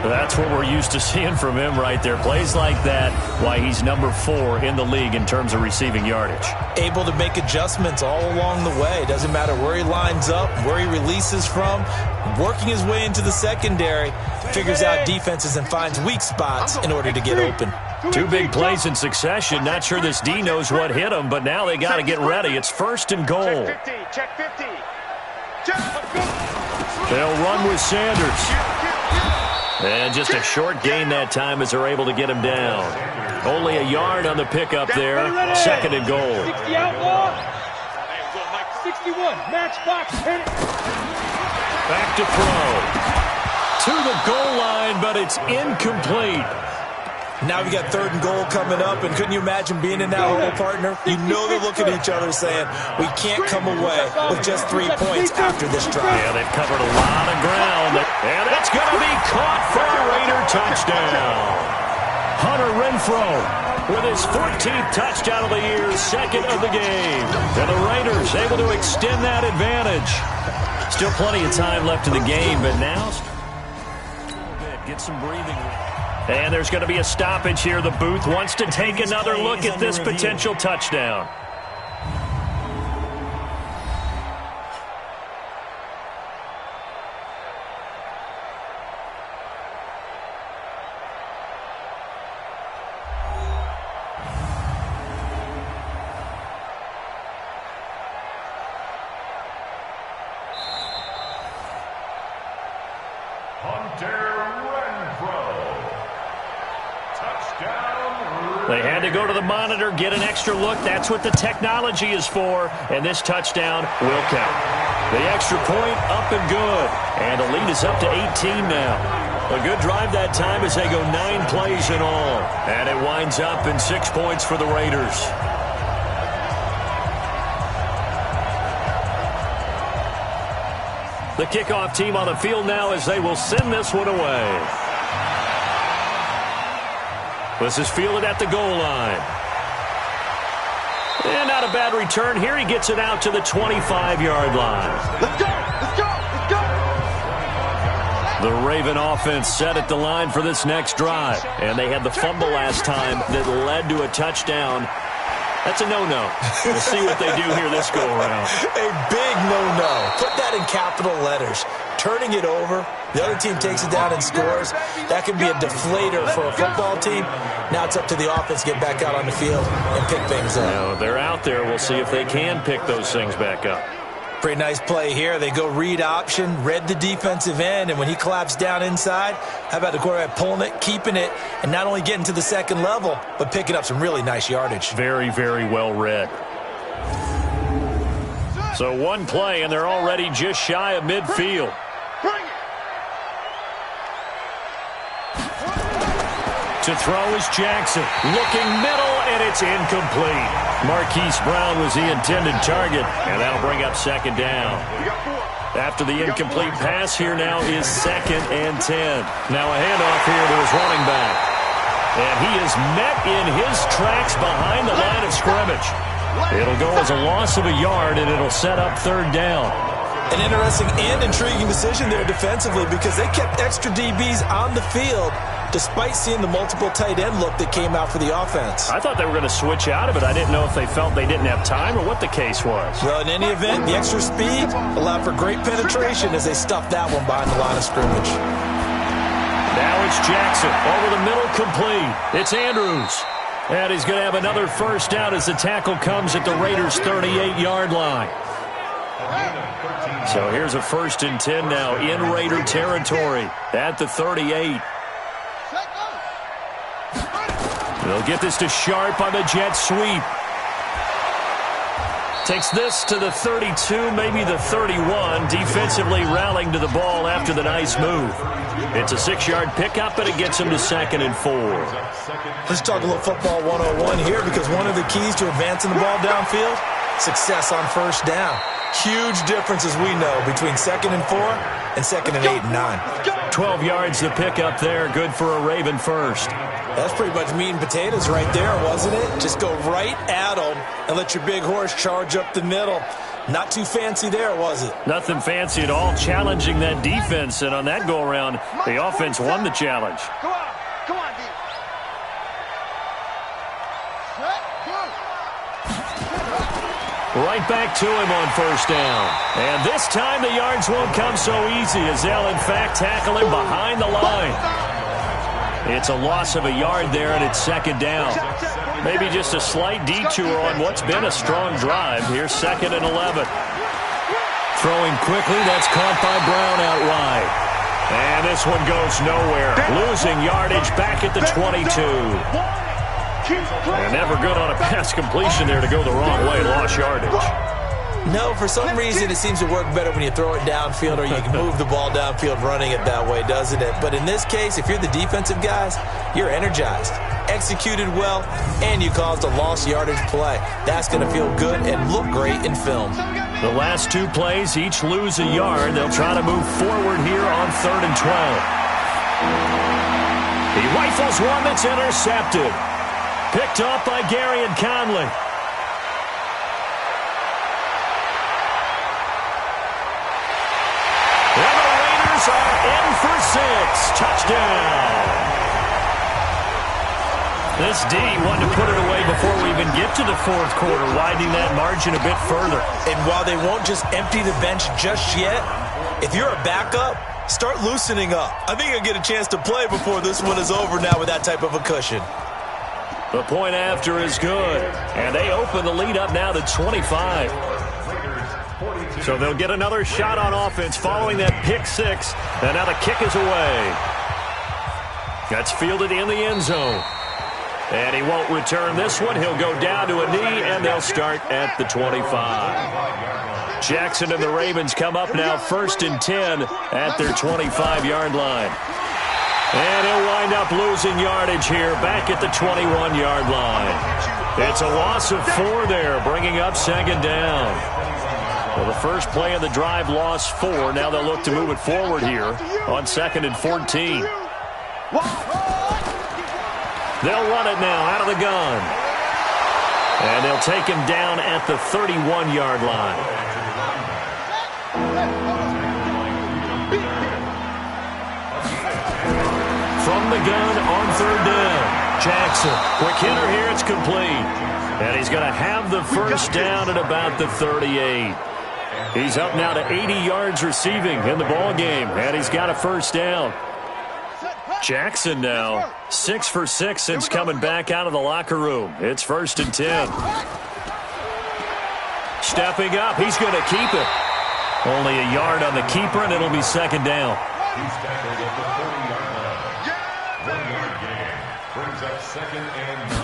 S3: That's what we're used to seeing from him right there. Plays like that, why he's number 4 in the league in terms of receiving yardage.
S5: Able to make adjustments all along the way. Doesn't matter where he lines up, where he releases from. Working his way into the secondary, figures out defenses and finds weak spots in order to get open.
S3: 2 big plays in succession. Not sure this D knows what hit him, but now they got to get ready. It's 1st and goal.
S4: Check 50.
S3: They'll run with Sanders. And just a short gain that time as they're able to get him down. Only a yard on the pickup there. 2nd and goal.
S4: 60 outlaw. 61. Match box.
S3: Back to throw. To the goal line, but it's incomplete.
S5: Now we got 3rd and goal coming up, and couldn't you imagine being in that hole, partner? You know they're looking at each other saying, we can't come away with just 3 points after this drive.
S3: Yeah, they've covered a lot of ground, and it's going to be caught for a Raider touchdown. Hunter Renfrow with his 14th touchdown of the year, 2nd of the game. And the Raiders able to extend that advantage. Still plenty of time left in the game, but now get some breathing. And there's going to be a stoppage here. The booth wants to take another look at this potential touchdown. They had to go to the monitor, get an extra look. That's what the technology is for. And this touchdown will count. The extra point up and good. And the lead is up to 18 now. A good drive that time as they go 9 plays in all. And it winds up in 6 points for the Raiders. The kickoff team on the field now as they will send this one away. This is fielded at the goal line. And not a bad return here. He gets it out to the 25-yard line.
S6: Let's go! Let's go! Let's go!
S3: The Raven offense set at the line for this next drive. And they had the fumble last time that led to a touchdown. That's a no-no. We'll see what they do here this go-around.
S5: A big no-no. Put that in capital letters. Turning it over, the other team takes it down and scores. That can be a deflator for a football team. Now it's up to the offense to get back out on the field and pick things up.
S3: Now, they're out there. We'll see if they can pick those things back up.
S5: Pretty nice play here. They go read option, read the defensive end, and when he collapsed down inside, how about the quarterback pulling it, keeping it, and not only getting to the second level, but picking up some really nice yardage.
S3: Very, very well read. So 1 play, and they're already just shy of midfield. To throw is Jackson. Looking middle, and it's incomplete. Marquise Brown was the intended target, and that'll bring up 2nd down. After the incomplete pass, here now is 2nd and 10. Now a handoff here to his running back. And he is met in his tracks behind the line of scrimmage. It'll go as a loss of a yard, and it'll set up 3rd down.
S5: An interesting and intriguing decision there defensively because they kept extra DBs on the field despite seeing the multiple tight end look that came out for the offense.
S3: I thought they were going to switch out of it. I didn't know if they felt they didn't have time or what the case was.
S5: Well, in any event, the extra speed allowed for great penetration as they stuffed that one behind the line of scrimmage.
S3: Now it's Jackson over the middle, complete. It's Andrews. And he's going to have another 1st down as the tackle comes at the Raiders' 38-yard line. So here's a 1st and 10 now in Raider territory at the 38. They'll get this to Sharp on the jet sweep. Takes this to the 32, maybe the 31. Defensively rallying to the ball after the nice move. It's a 6-yard pickup, and it gets him to 2nd and 4.
S5: Let's talk a little football 101 here because one of the keys to advancing the ball downfield success on first down. Huge difference, as we know, between 2nd and 4 and 2nd and 8 and 9.
S3: 12 yards to pick up there. Good for a Raven first.
S5: That's pretty much meat and potatoes right there, wasn't it? Just go right at them and let your big horse charge up the middle. Not too fancy there, was it?
S3: Nothing fancy at all. Challenging that defense, and on that go-around, the offense won the challenge.
S4: Come on, D.
S3: Right back to him on first down. And this time the yards won't come so easy as they'll, in fact, tackle him behind the line. It's a loss of a yard there, and it's 2nd down. Maybe just a slight detour on what's been a strong drive. Here's 2nd and 11. Throwing quickly, that's caught by Brown out wide. And this one goes nowhere. Losing yardage back at the 22. And never good on a pass completion there to go the wrong way. Lost yardage.
S5: No, for some reason it seems to work better when you throw it downfield or you can move the ball downfield running it that way, doesn't it? But in this case, if you're the defensive guys, you're energized, executed well, and you caused a lost yardage play. That's going to feel good and look great in film.
S3: The last 2 plays each lose a yard. They'll try to move forward here on 3rd and 12. He rifles one that's intercepted. Picked off by Gary and Conley. And the Raiders are in for 6. Touchdown. This D wanted to put it away before we even get to the 4th quarter, widening that margin a bit further.
S5: And while they won't just empty the bench just yet, if you're a backup, start loosening up. I think you'll get a chance to play before this one is over now with that type of a cushion.
S3: The point after is good, and they open the lead up now to 25. So they'll get another shot on offense following that pick 6, and now the kick is away. That's fielded in the end zone. And he won't return this one. He'll go down to a knee, and they'll start at the 25. Jackson and the Ravens come up now 1st and 10 at their 25-yard line. And he'll wind up losing yardage here back at the 21-yard line. It's a loss of 4 there, bringing up 2nd down. Well, the first play of the drive lost 4. Now they'll look to move it forward here on 2nd and 14. They'll run it now out of the gun. And they'll take him down at the 31-yard line. From the gun on 3rd down. Jackson, quick hitter here, it's complete. And he's going to have the first down at about the 38. He's up now to 80 yards receiving in the ball game, and he's got a first down. Jackson now 6 for 6 since coming back out of the locker room. It's 1st and 10. Stepping up, he's going to keep it. Only a yard on the keeper, and it'll be 2nd down.
S7: He's tackled at the 40-yard line. 1-yard gain brings up 2nd and 9.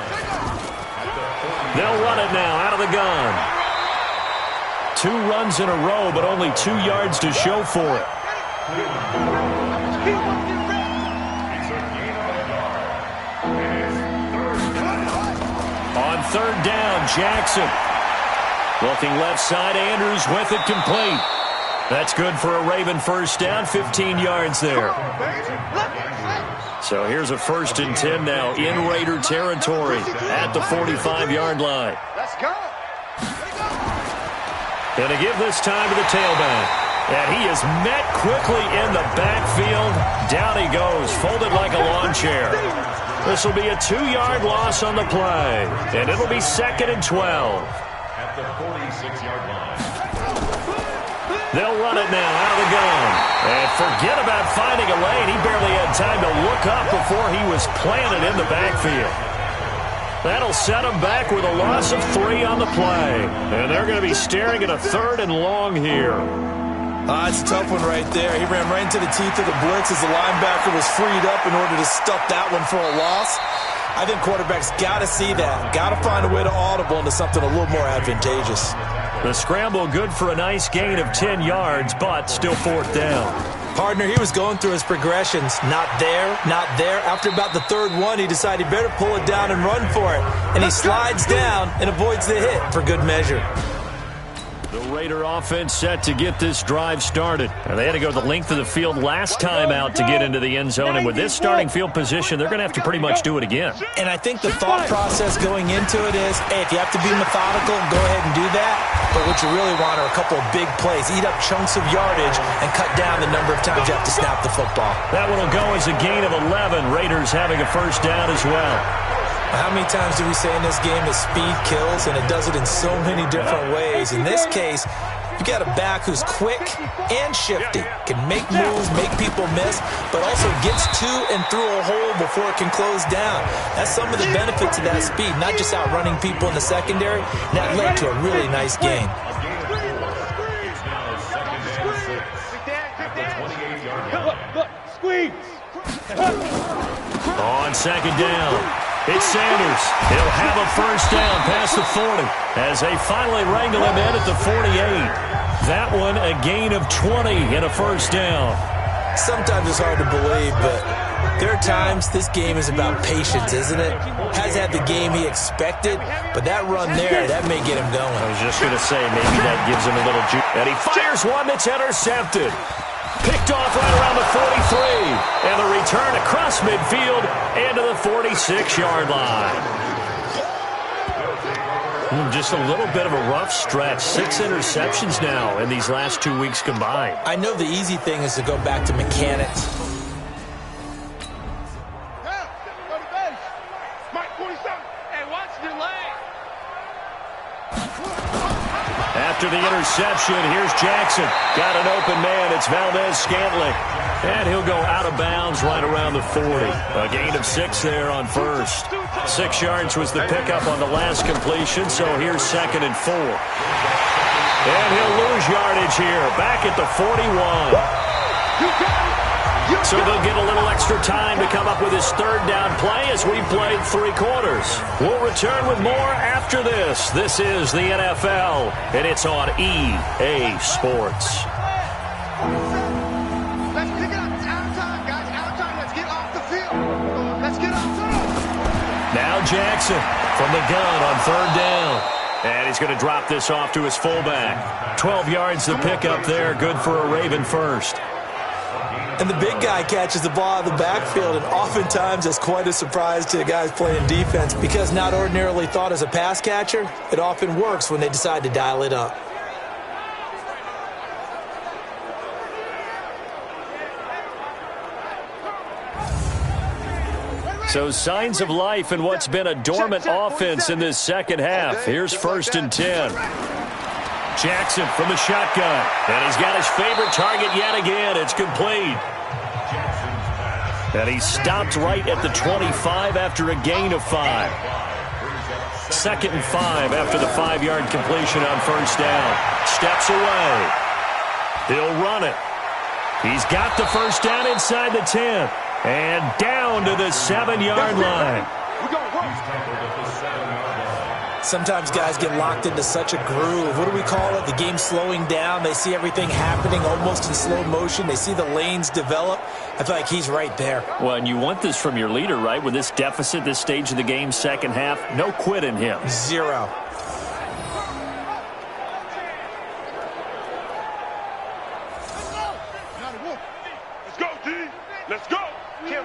S7: At the 40.
S3: They'll run it now out of the gun. 2 runs in a row, but only 2 yards to show for it. On 3rd down, Jackson. Looking left side, Andrews with it complete. That's good for a Raven first down, 15 yards there. So here's a 1st and 10 now in Raider territory at the 45-yard line.
S4: Let's go.
S3: And to give this time to the tailback. And he is met quickly in the backfield. Down he goes, folded like a lawn chair. This will be a 2-yard loss on the play. And it'll be 2nd and 12.
S7: At the 46-yard line.
S3: They'll run it now out of the gun. And forget about finding a lane. He barely had time to look up before he was planted in the backfield. That'll set him back with a loss of 3 on the play. And they're going to be staring at a 3rd and long here.
S5: It's a tough one right there. He ran right into the teeth of the blitz as the linebacker was freed up in order to stuff that one for a loss. I think quarterbacks got to see that. Got to find a way to audible into something a little more advantageous.
S3: The scramble good for a nice gain of 10 yards, but still 4th down.
S5: Partner, he was going through his progressions. Not there, not there. After about the 3rd one, he decided he better pull it down and run for it. And he slides down and avoids the hit for good measure.
S3: Raider offense set to get this drive started. And they had to go the length of the field last time out to get into the end zone. And with this starting field position, they're going to have to pretty much do it again.
S5: And I think the thought process going into it is, hey, if you have to be methodical, go ahead and do that. But what you really want are a couple of big plays. Eat up chunks of yardage and cut down the number of times you have to snap the football.
S3: That one will go as a gain of 11. Raiders having a first down as well.
S5: How many times do we say in this game that speed kills, and it does it in so many different ways? In this case, you got a back who's quick and shifty, can make moves, make people miss, but also gets to and through a hole before it can close down. That's some of the benefits of that speed, not just outrunning people in the secondary. That led to a really nice gain.
S4: Look, squeeze.
S3: On second down, it's Sanders. He'll have a first down past the 40 as they finally wrangle him in at the 48. That one a gain of 20 and a first down.
S5: Sometimes it's hard to believe, but there are times this game is about patience, isn't it? Has had the game he expected, but that run there, that may get him going.
S3: I was just going to say, maybe that gives him a little juice. And he fires one that's intercepted. Picked off right around the 43. And the return across midfield and to the 46-yard line. Just a little bit of a rough stretch. 6 interceptions now in these last 2 weeks combined.
S5: I know the easy thing is to go back to mechanics.
S3: After the interception, here's Jackson. Got an open man. It's Valdez-Scantling. And he'll go out of bounds right around the 40. A gain of 6 there on first. 6 yards was the pickup on the last completion, so here's 2nd and 4. And he'll lose yardage here, back at the 41. So they'll get a little extra time to come up with his 3rd down play as we've played 3 quarters. We'll return with more after this. This is the NFL, and it's on EA Sports.
S6: Let's pick it up. It's out of time, guys. Out of time. Let's get off the field. Let's get off the field.
S3: Now Jackson from the gun on 3rd down. And he's going to drop this off to his fullback. 12 yards the pickup there. Good for a Raven first.
S5: And the big guy catches the ball out of the backfield, and oftentimes it's quite a surprise to the guys playing defense because not ordinarily thought as a pass catcher, it often works when they decide to dial it up.
S3: So signs of life in what's been a dormant offense in this second half. Here's 1st and 10. Jackson from the shotgun. And he's got his favorite target yet again. It's complete. And he stopped right at the 25 after a gain of 5. 2nd and 5 after the 5-yard completion on 1st down. Steps away. He'll run it. He's got the first down inside the 10. And down to the 7-yard line.
S5: Sometimes guys get locked into such a groove. What do we call it? The game slowing down. They see everything happening almost in slow motion. They see the lanes develop. I feel like he's right there.
S3: Well, and you want this from your leader, right? With this deficit, this stage of the game, second half, no quit in him.
S5: 0.
S6: Let's go, D. Let's go. Kill.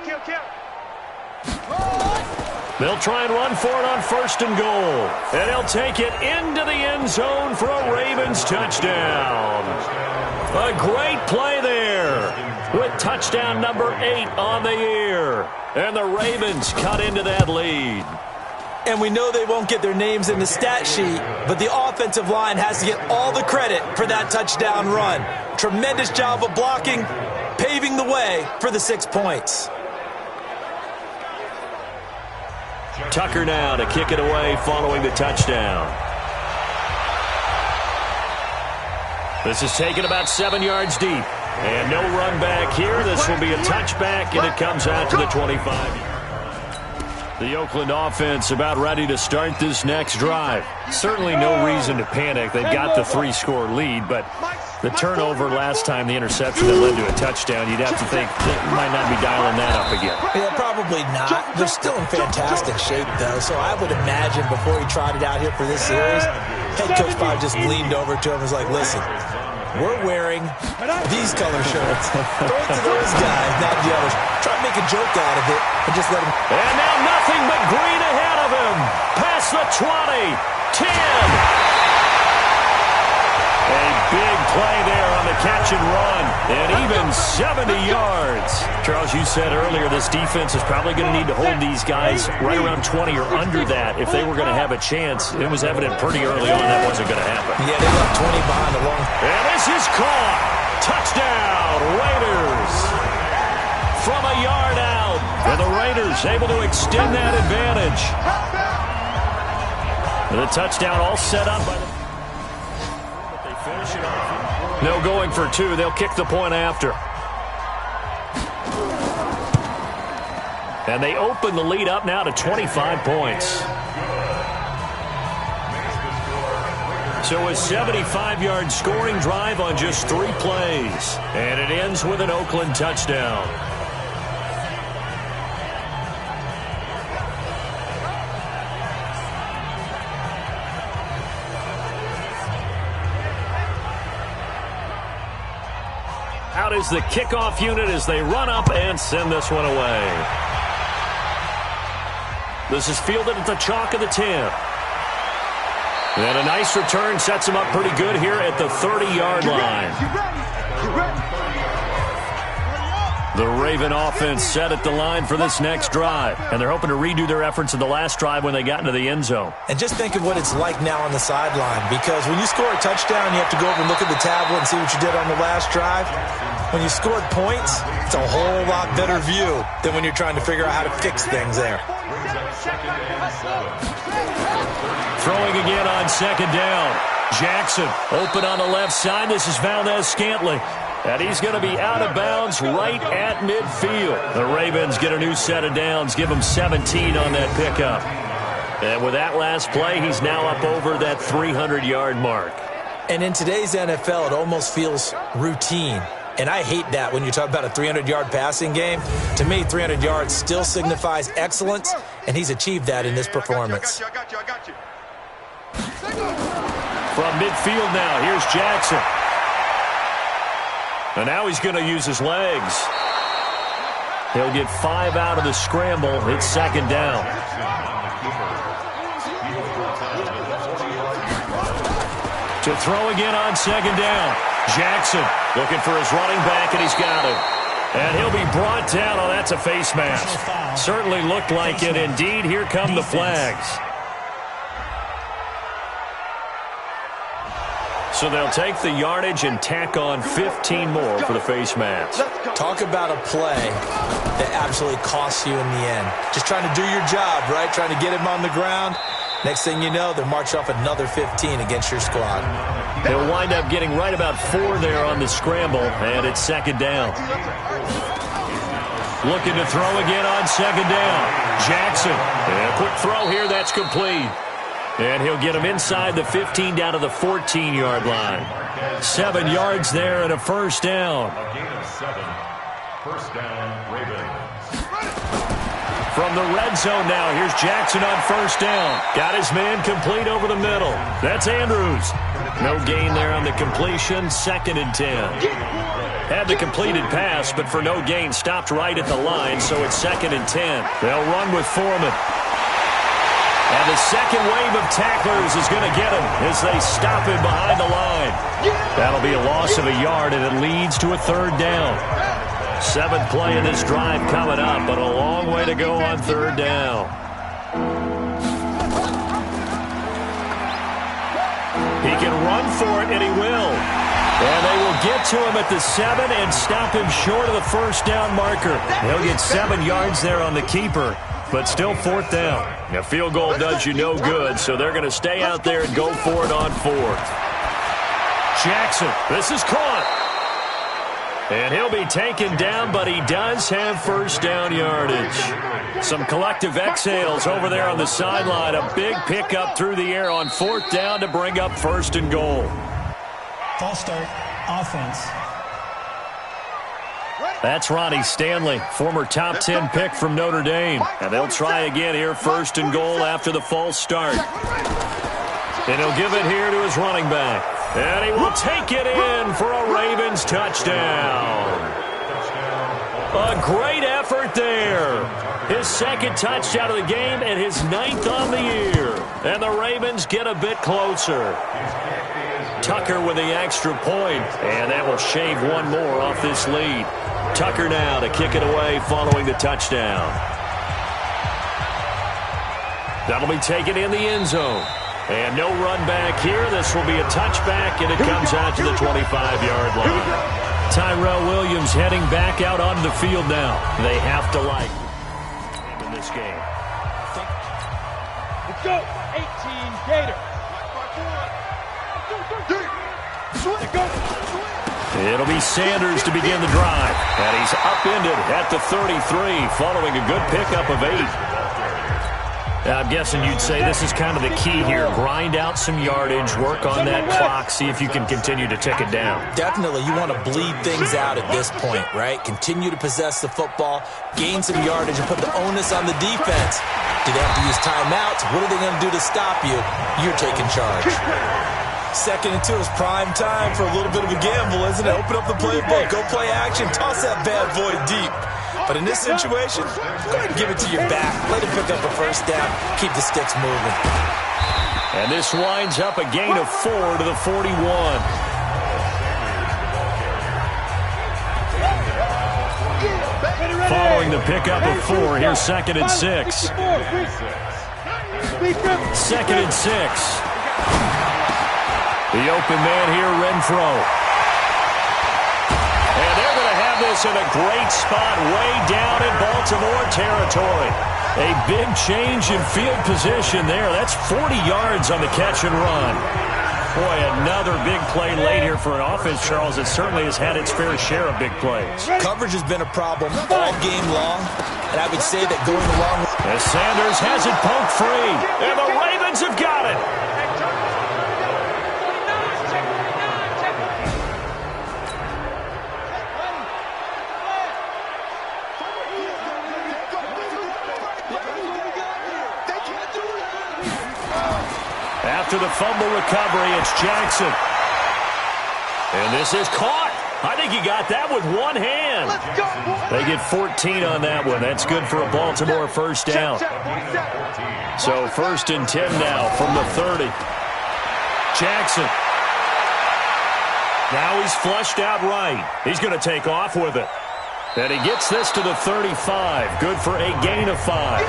S3: They'll try and run for it on 1st and goal. And he'll take it into the end zone for a Ravens touchdown. A great play there with touchdown number 8 on the year. And the Ravens cut into that lead.
S5: And we know they won't get their names in the stat sheet, but the offensive line has to get all the credit for that touchdown run. Tremendous job of blocking, paving the way for the 6 points.
S3: Tucker now to kick it away following the touchdown. This is taken about 7 yards deep. And no run back here. This will be a touchback, and it comes out to the 25. The Oakland offense about ready to start this next drive. Certainly no reason to panic. They've got the 3-score lead, but The turnover last time, the interception that led to a touchdown, you'd have to think they might not be dialing that up again.
S5: Yeah, probably not. They're still in fantastic shape, though, so I would imagine before he trotted out here for this series, head coach probably just leaned over to him and was like, listen, we're wearing these color shirts. Throw it to those guys, not the others. Try to make a joke out of it and just let him.
S3: And now nothing but green ahead of him. Past the 20, 10. A big play there on the catch and run, and even 70 yards. Charles, you said earlier this defense is probably going to need to hold these guys right around 20 or under that if they were going to have a chance. It was evident pretty early on that wasn't going to happen.
S5: Yeah, they left 20 behind the long.
S3: And this is caught. Touchdown, Raiders. From a yard out, and the Raiders able to extend that advantage. And the touchdown all set up by the... No going for two. They'll kick the point after. And they open the lead up now to 25 points. So a 75-yard scoring drive on just 3 plays. And it ends with an Oakland touchdown. Out is the kickoff unit as they run up and send this one away. This is fielded at the chalk of the 10. And a nice return sets him up pretty good here at the 30-yard line. The Raven offense set at the line for this next drive. And they're hoping to redo their efforts in the last drive when they got into the end zone.
S5: And just think of what it's like now on the sideline, because when you score a touchdown, you have to go over and look at the tablet and see what you did on the last drive. When you scored points, it's a whole lot better view than when you're trying to figure out how to fix things there.
S3: Throwing again on second down. Jackson open on the left side. This is Valdez-Scantling. And he's going to be out of bounds right at midfield. The Ravens get a new set of downs, give him 17 on that pickup. And with that last play, he's now up over that 300-yard mark.
S5: And in today's NFL, it almost feels routine. And I hate that when you talk about a 300-yard passing game. To me, 300 yards still signifies excellence, and he's achieved that in this performance.
S6: I got you.
S3: From midfield now, here's Jackson. And now he's going to use his legs. He'll get 5 out of the scramble. It's second down. To throw again on second down. Jackson looking for his running back, and he's got him. And he'll be brought down. Oh, that's a face mask. Certainly looked like it. Indeed, here come the flags. So they'll take the yardage and tack on 15 more for the face mask.
S5: Talk about a play that absolutely costs you in the end. Just trying to do your job, right? Trying to get him on the ground. Next thing you know, they'll march off another 15 against your squad.
S3: They'll wind up getting right about 4 there on the scramble, and it's second down. Looking to throw again on second down. Jackson, and a quick throw here, that's complete. And he'll get him inside the 15 down to the 14-yard line. 7 yards there and a first down.
S7: A gain of 7. First down, Ravens.
S3: From the red zone now, here's Jackson on first down. Got his man complete over the middle. That's Andrews. No gain there on the completion, second and 10. Had the completed pass, but for no gain, stopped right at the line, so it's second and 10. They'll run with Foreman. And the second wave of tacklers is going to get him as they stop him behind the line. That'll be a loss of a yard, and it leads to a third down. 7th play of this drive coming up, but a long way to go on third down. He can run for it, and he will. And they will get to him at the 7 and stop him short of the first down marker. He'll get 7 yards there on the keeper, but still fourth down. A field goal does you no good, so they're going to stay out there and go for it on 4th. Jackson, this is caught. And he'll be taken down, but he does have first down yardage. Some collective exhales over there on the sideline. A big pickup through the air on 4th down to bring up first and goal.
S8: False start. offense.
S3: That's Ronnie Stanley, former top 10 pick from Notre Dame. And they'll try again here, first and goal after the false start. And he'll give it here to his running back. And he will take it in for a Ravens touchdown. A great effort there. His second touchdown of the game and his 9th on the year. And the Ravens get a bit closer. Tucker with the extra point, and that will shave one more off this lead. Tucker now to kick it away following the touchdown. That'll be taken in the end zone. And no run back here. This will be a touchback, and it comes out to the 25-yard line. Tyrell Williams heading back out onto the field now. They have to like in this game.
S4: Let's go. 18 Gator.
S3: It'll be Sanders to begin the drive. And he's upended at the 33 following a good pickup of 8. I'm guessing you'd say this is kind of the key here. Grind out some yardage, work on that clock, see if you can continue to tick it down.
S5: Definitely. You want to bleed things out at this point, right? Continue to possess the football, gain some yardage, and put the onus on the defense. Do they have to use timeouts? What are they going to do to stop you? You're taking charge. 2nd and 2 is prime time for a little bit of a gamble, isn't it? Open up the playbook, go play action, toss that bad boy deep. But in this situation, go ahead and give it to your back. Let him pick up a first down. Keep the sticks moving.
S3: And this winds up a gain of 4 to the 41. Following the pickup of 4, here's 2nd and 6. 2nd and 6. The open man here, Renfro. And they're going to have this in a great spot way down in Baltimore territory. A big change in field position there. That's 40 yards on the catch and run. Boy, another big play late here for an offense, Charles, that certainly has had its fair share of big plays.
S5: Coverage has been a problem all game long, and I would say that going along with...
S3: As Sanders has it poked free, and the Ravens have got it. After the fumble recovery, it's Jackson. And this is caught. I think he got that with one hand. They get 14 on that one. That's good for a Baltimore first down. So 1st and 10 now from the 30. Jackson. Now he's flushed out right. He's going to take off with it. And he gets this to the 35. Good for a gain of 5.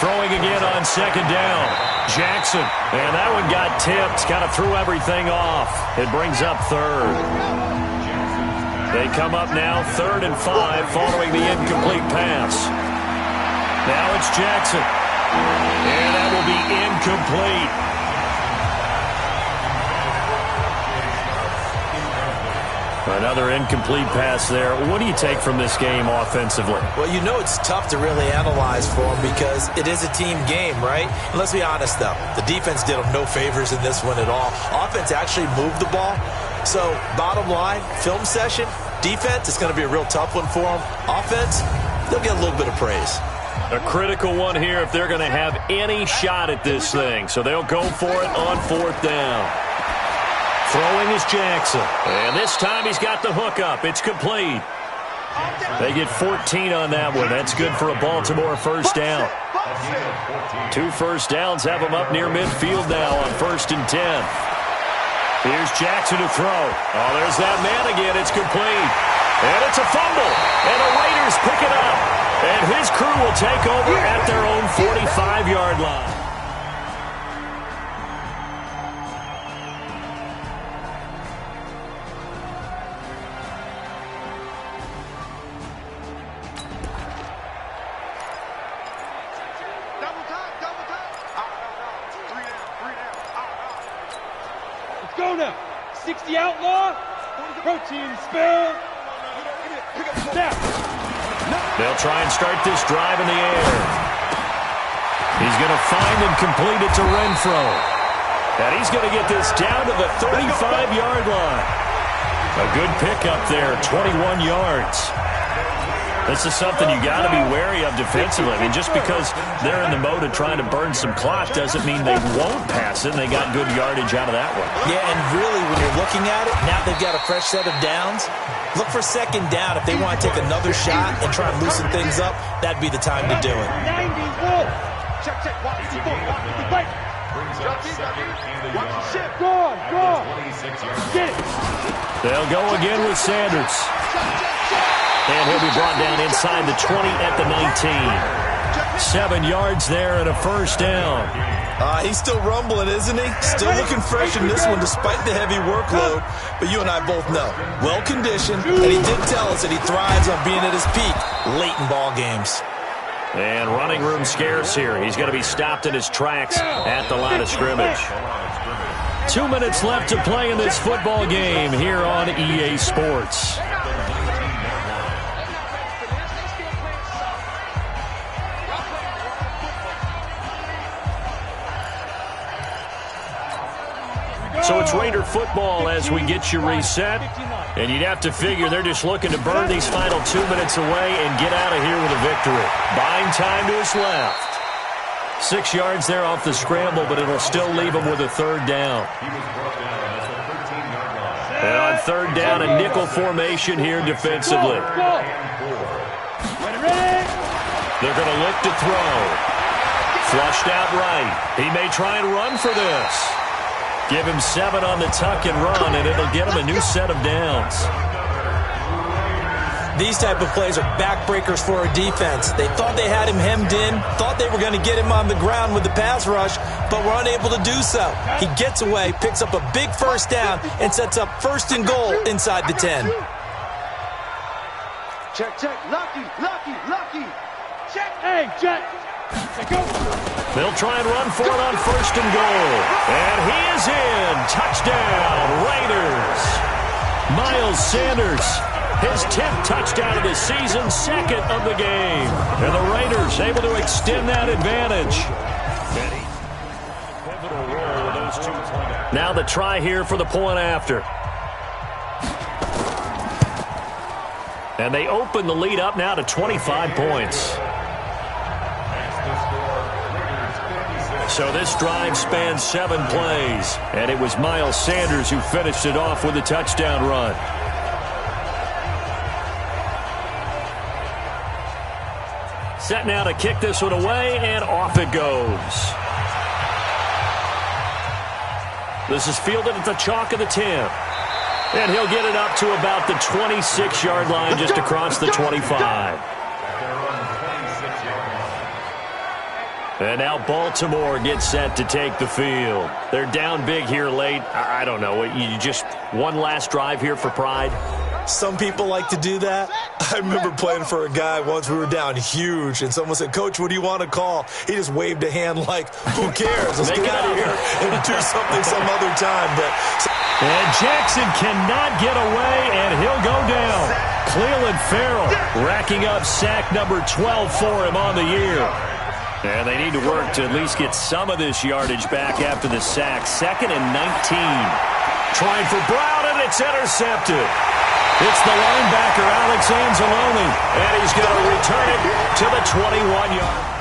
S3: Throwing again on 2nd down. Jackson. And that one got tipped. Kind of threw everything off. It brings up 3rd. They come up now 3rd and 5 following the incomplete pass. Now it's Jackson. And that will be incomplete. Another incomplete pass there. What do you take from this game offensively?
S5: Well, you know it's tough to really analyze for them because it is a team game, right? And let's be honest, though. The defense did them no favors in this one at all. Offense actually moved the ball. So, bottom line, film session, defense, it's going to be a real tough one for them. Offense, they'll get a little bit of praise.
S3: A critical one here if they're going to have any shot at this thing. So they'll go for it on 4th down. Throwing is Jackson. And this time he's got the hook up. It's complete. They get 14 on that one. That's good for a Baltimore first down. 2 first downs have them up near midfield now on 1st and 10. Here's Jackson to throw. Oh, there's that man again. It's complete. And it's a fumble. And the Raiders pick it up. And his crew will take over at their own 45-yard line.
S4: Go now. 60 outlaw. Protein spill. Snap.
S3: They'll try and start this drive in the air. He's going to find and complete it to Renfro. And he's going to get this down to the 35-yard line. A good pickup there, 21 yards. This is something you got to be wary of defensively. I mean, just because they're in the mode of trying to burn some clock doesn't mean they won't pass it, and they got good yardage out of that one.
S5: Yeah, and really, when you're looking at it, now they've got a fresh set of downs. Look for second down. If they want to take another shot and try and loosen things up, that'd be the time to do it.
S4: Check, check. Watch the ball. Watch the ball. Watch the shit. Go on, go on. Get it.
S3: They'll go again with Sanders. And he'll be brought down inside the 20 at the 19. 7 yards there and a first down.
S5: He's still rumbling, isn't he? Still looking fresh in this one despite the heavy workload. But you and I both know, well-conditioned, and he did tell us that he thrives on being at his peak late in ball games.
S3: And running room scarce here. He's going to be stopped in his tracks at the line of scrimmage. 2 minutes left to play in this football game here on EA Sports. So it's Raider football as we get you reset. And you'd have to figure they're just looking to burn these final 2 minutes away and get out of here with a victory. Buying time to his left. 6 yards there off the scramble, but it'll still leave him with a third down. And on third down, a nickel formation here defensively. They're going to look to throw. Flushed out right. He may try and run for this. Give him 7 on the tuck and run, and it'll get him a new set of downs.
S5: These type of plays are backbreakers for a defense. They thought they had him hemmed in, thought they were going to get him on the ground with the pass rush, but were unable to do so. He gets away, picks up a big first down, and sets up first and goal inside the 10.
S4: Check, check. Lucky, lucky, lucky. Check. Hey, check.
S3: They'll try and run for it on first and goal. And he is in. Touchdown, Raiders. Miles Sanders, his 10th touchdown of the season, second of the game. And the Raiders able to extend that advantage. Now the try here for the point after. And they open the lead up now to 25 points. So this drive spans 7 plays, and it was Miles Sanders who finished it off with a touchdown run. Set now to kick this one away, and off it goes. This is fielded at the chalk of the 10. And he'll get it up to about the 26-yard line just across the 25. And now Baltimore gets set to take the field. They're down big here late. I don't know. You just one last drive here for pride?
S5: Some people like to do that. I remember playing for a guy once. We were down huge, and someone said, "Coach, what do you want to call?" He just waved a hand like, "Who cares? Let's get out of here and do something some other time."
S3: And Jackson cannot get away, and he'll go down. Cleveland Farrell racking up sack number 12 for him on the year. And they need to work to at least get some of this yardage back after the sack. 2nd and 19. Trying for Brown, and it's intercepted. It's the linebacker, Alex Anzalone, and he's going to return it to the 21-yard.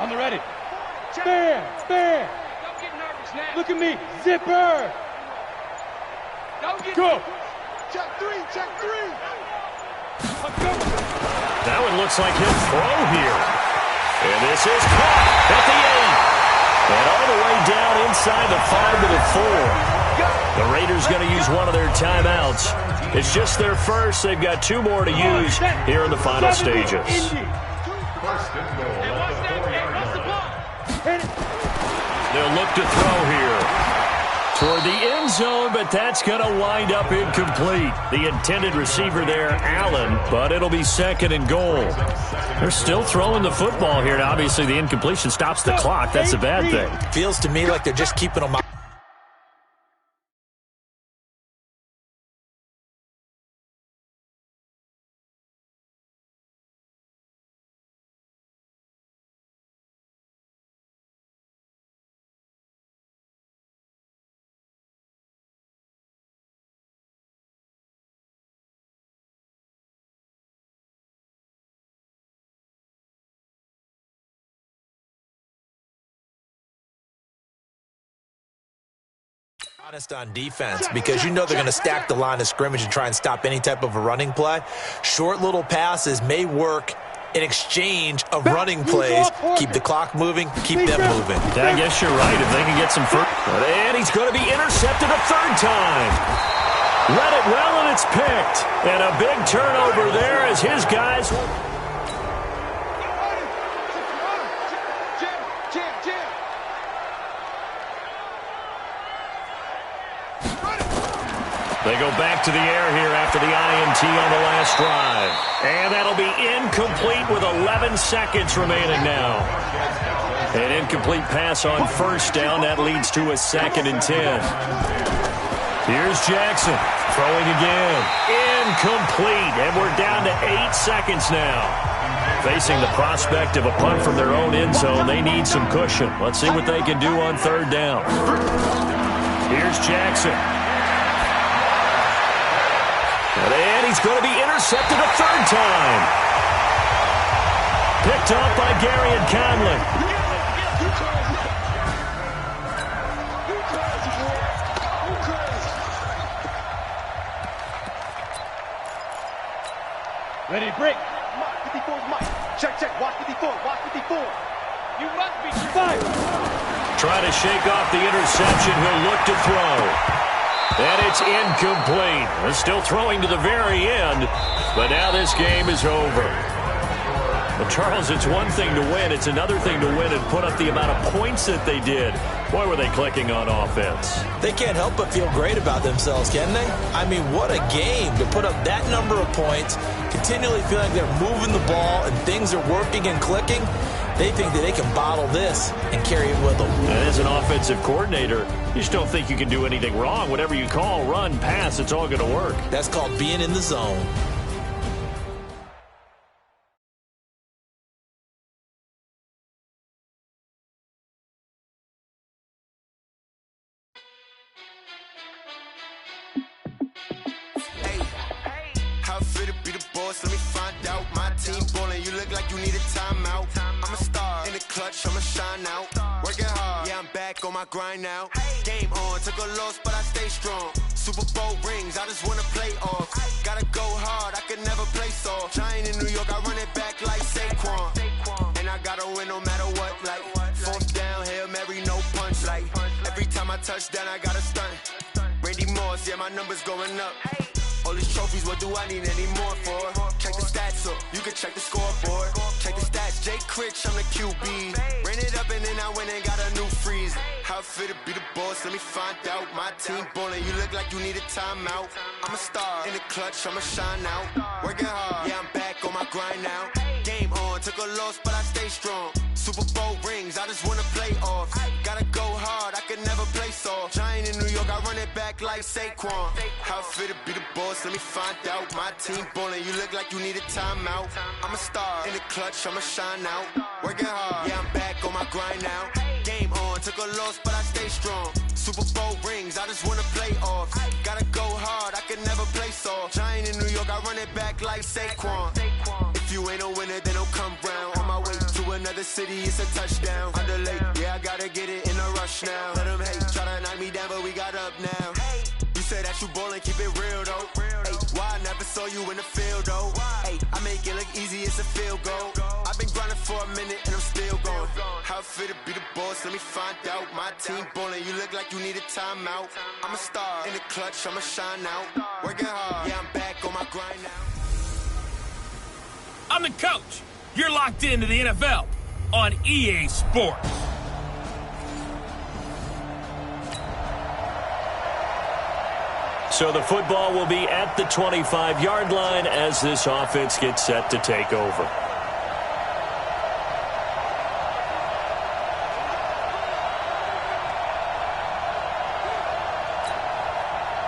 S4: On the ready. Spare. Don't get nervous now. Look at me. Zipper. Don't get go. Check 3.
S3: That one looks like he'll throw here. And this is caught at the 8. And all the way down inside the 5 to the 4. The Raiders going to use one of their timeouts. It's just their first. They've got 2 more to use here in the final stages. They'll look to throw here. toward the end zone, but that's going to wind up incomplete. The intended receiver there, Allen, but it'll be 2nd and goal. They're still throwing the football here, and obviously the incompletion stops the clock. That's a bad thing.
S5: Feels to me like they're just keeping them out. Honest on defense, because you know they're going to stack the line of scrimmage and try and stop any type of a running play. Short little passes may work in exchange of running plays. Keep the clock moving, keep them moving.
S3: I guess you're right. If they can get some first. And he's going to be intercepted a 3rd time. Read it well, and it's picked. And a big turnover there as his guys. They go back to the air here after the INT on the last drive. And that'll be incomplete with 11 seconds remaining now. An incomplete pass on 1st down. That leads to a 2nd and 10. Here's Jackson throwing again. Incomplete. And we're down to 8 seconds now. Facing the prospect of a punt from their own end zone, they need some cushion. Let's see what they can do on 3rd down. Here's Jackson. And he's going to be intercepted a 3rd time. Picked off by Gary and Conley.
S4: Ready, break.
S6: 54 Mike. Check. Watch 54. Watch 54.
S4: You must be fired.
S3: Trying to shake off the interception. He'll look to throw. And it's incomplete. They're still throwing to the very end, but now this game is over. Well, Charles, it's one thing to win. It's another thing to win and put up the amount of points that they did. Boy, were they clicking on offense.
S5: They can't help but feel great about themselves, can they? I mean, what a game to put up that number of points, continually feeling like they're moving the ball and things are working and clicking. They think that they can bottle this and carry it with them.
S3: And as an offensive coordinator, you just don't think you can do anything wrong. Whatever you call, run, pass, it's all going to work.
S5: That's called being in the zone.
S8: How fit to be the boss? Let me find out. My team ballin', you look like you need a timeout. I'm a star in the clutch, I'ma shine out. Working hard, yeah, I'm back on my grind now. Game on, took a loss, but I stay strong. Super Bowl rings, I just wanna play off. Gotta go hard, I can never play soft. Giant in New York, I run it back like Saquon. And I gotta win no matter what, like 4th down, Hail Mary, no punch. Like every time I touch down, I gotta stunt. Randy Moss, yeah, my numbers going up. All these trophies, what do I need any more for? Check the stats up, you can check the scoreboard. Check the stats, Jay Critch, I'm the QB. Ran it up and then I went and got a new freeze. How fit to be the boss, let me find out. My team ballin', you look like you need a timeout. I'm a star in the clutch, I'ma shine out. Working hard, yeah, I'm back on my grind now. Game on, took a loss, but I stay strong. Super Bowl rings, I just wanna play off. Gotta go hard, I can never play soft. Giant in New York, I run it back like Saquon. How fit to be the boss, let me find out. My team ballin', you look like you need a timeout. I'm a star in the clutch, I'ma shine out. Working hard, yeah, I'm back on my grind now. Game on, took a loss, but I stay strong. Super Bowl rings, I just wanna play off. Gotta go hard, I can never play soft. Giant in New York, I run it back like Saquon. If you ain't a winner, then don't come round. On my way to another city, it's a touchdown. Underlay, yeah, I gotta get it in a rush now. Let them hate, try to knock me down, but we got up now. You said that you ballin', keep it real though. Ay, why I never saw you in the field though? Ay, I make it look easy, it's a field goal. I've been grinding for a minute and I'm still going. How fit to be the boss, let me find out. My team ballin', you look like you need a timeout. I'm a star in the clutch, I'ma shine out. Working hard, yeah, I'm back on my grind now.
S2: I'm the coach. You're locked into the NFL on EA Sports.
S3: So the football will be at the 25-yard line as this offense gets set to take over.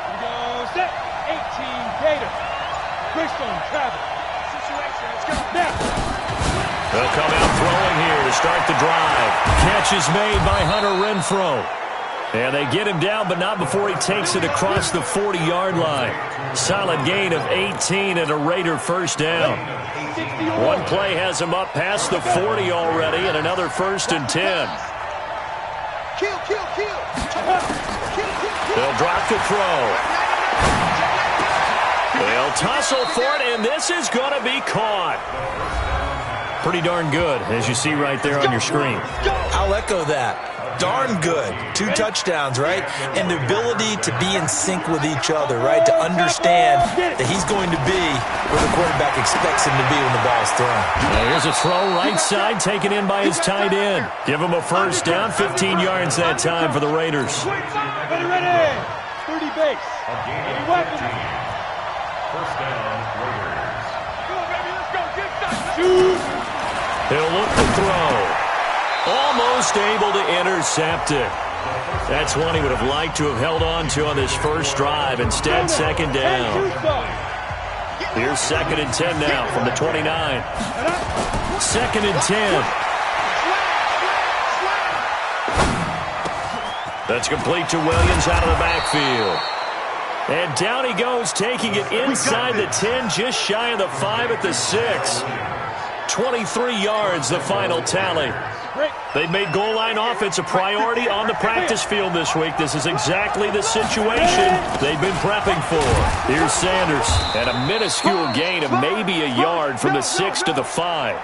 S4: Here we go, set. 18 Gator. Bridgestone travel. Situation, let's go. Now.
S3: They'll come out throwing here to start the drive. Catch is made by Hunter Renfrow. And they get him down, but not before he takes it across the 40-yard line. Solid gain of 18 and a Raider first down. One play has him up past the 40 already, and another 1st and 10. They'll drop the throw. They'll tussle for it, and this is going to be caught. Pretty darn good, as you see right there on your screen.
S5: I'll echo that. Darn good. 2 touchdowns, right? And the ability to be in sync with each other, right? To understand that he's going to be where the quarterback expects him to be when the ball's thrown.
S3: Now here's a throw right side taken in by his tight end. Give him a first down, 15 yards that time for the Raiders.
S4: Ready. 30 base. Any weapons?
S7: First down, Raiders.
S4: Go, baby, let's go. Get that. Shoot.
S3: He'll look to throw. Almost able to intercept it. That's one he would have liked to have held on to on this first drive. Instead, second down. Here's 2nd and 10 now from the 29. 2nd and 10. That's complete to Williams out of the backfield. And down he goes, taking it inside the 10, just shy of the 5 at the 6. 23 yards, the final tally. They've made goal line offense a priority on the practice field this week. This is exactly the situation they've been prepping for. Here's Sanders, and a minuscule gain of maybe a yard from the 6 to the 5.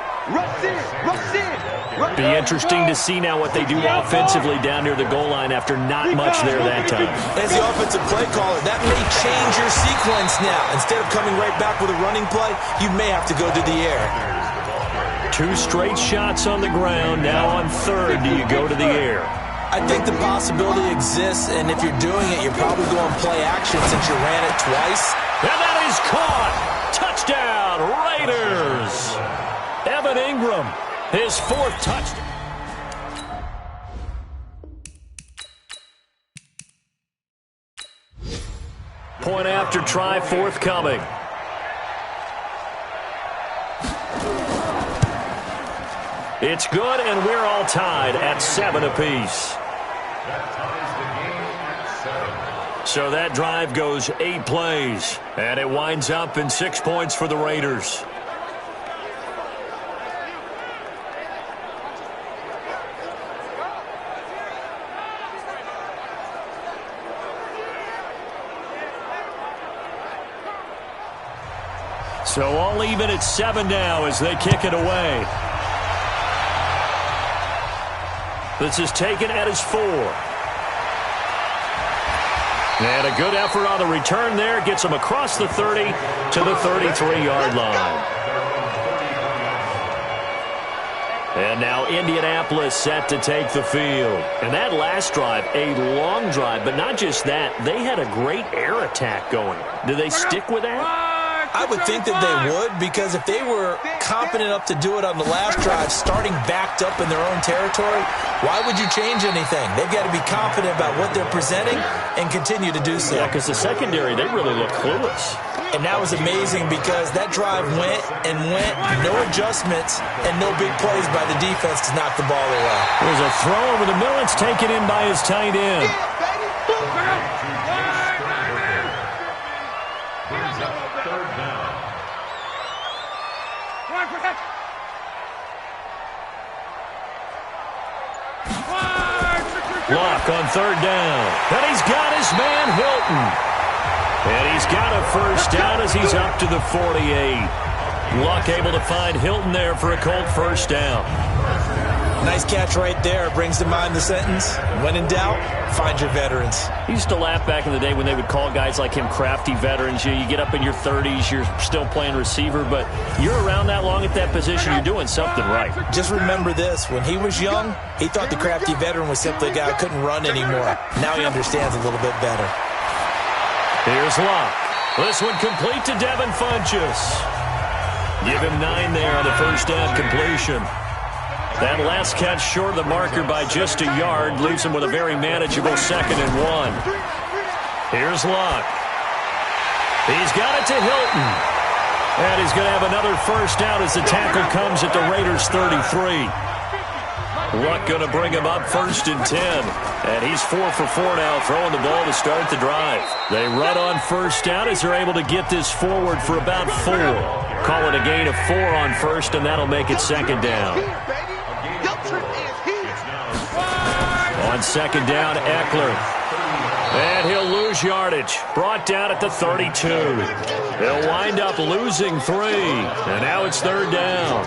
S3: Be interesting to see now what they do offensively down near the goal line after not much there that time.
S5: As the offensive play caller, that may change your sequence now. Instead of coming right back with a running play, you may have to go to the air.
S3: 2 straight shots on the ground. Now on 3rd, do you go to the air?
S5: I think the possibility exists, and if you're doing it, you're probably going play action since you ran it twice.
S3: And that is caught. Touchdown, Raiders. Evan Ingram, his 4th touchdown. Point after try forthcoming. It's good, and we're all tied at 7 apiece. So that drive goes 8 plays, and it winds up in 6 points for the Raiders. So all even at 7 now as they kick it away. This is taken at his 4. And a good effort on the return there. Gets him across the 30 to the 33-yard line. And now Indianapolis set to take the field. And that last drive, a long drive. But not just that, they had a great air attack going. Do they stick with that?
S5: I would think that they would, because if they were competent enough to do it on the last drive, starting backed up in their own territory, why would you change anything? They've got to be confident about what they're presenting and continue to do so.
S3: Yeah, because the secondary, they really look clueless.
S5: And that was amazing because that drive went and went, no adjustments, and no big plays by the defense to knock the ball away.
S3: There's a throw over the middle. It's taken in by his tight end. Lock on 3rd down. And he's got his man, Hilton. And he's got a first down as he's up to the 48. Luck able to find Hilton there for a Colt first down.
S5: Nice catch right there. Brings to mind the sentence, when in doubt, find your veterans.
S3: I used to laugh back in the day when they would call guys like him crafty veterans. You get up in your 30s, you're still playing receiver, but you're around that long at that position, you're doing something right.
S5: Just remember this. When he was young, he thought the crafty veteran was simply a guy who couldn't run anymore. Now he understands a little bit better.
S3: Here's Luck. This one complete to Devin Funchess. Give him 9 there on the first down completion. That last catch short of the marker by just a yard leaves him with a very manageable 2nd and 1. Here's Luck. He's got it to Hilton. And he's going to have another first down as the tackle comes at the Raiders' 33. Luck going to bring him up 1st and 10. And he's 4 for 4 now, throwing the ball to start the drive. They run on first down as they're able to get this forward for about 4. Call it a gain of 4 on first, and that'll make it 2nd down. On 2nd down, Eckler. And he'll lose yardage. Brought down at the 32. They'll wind up losing 3. And now it's 3rd down.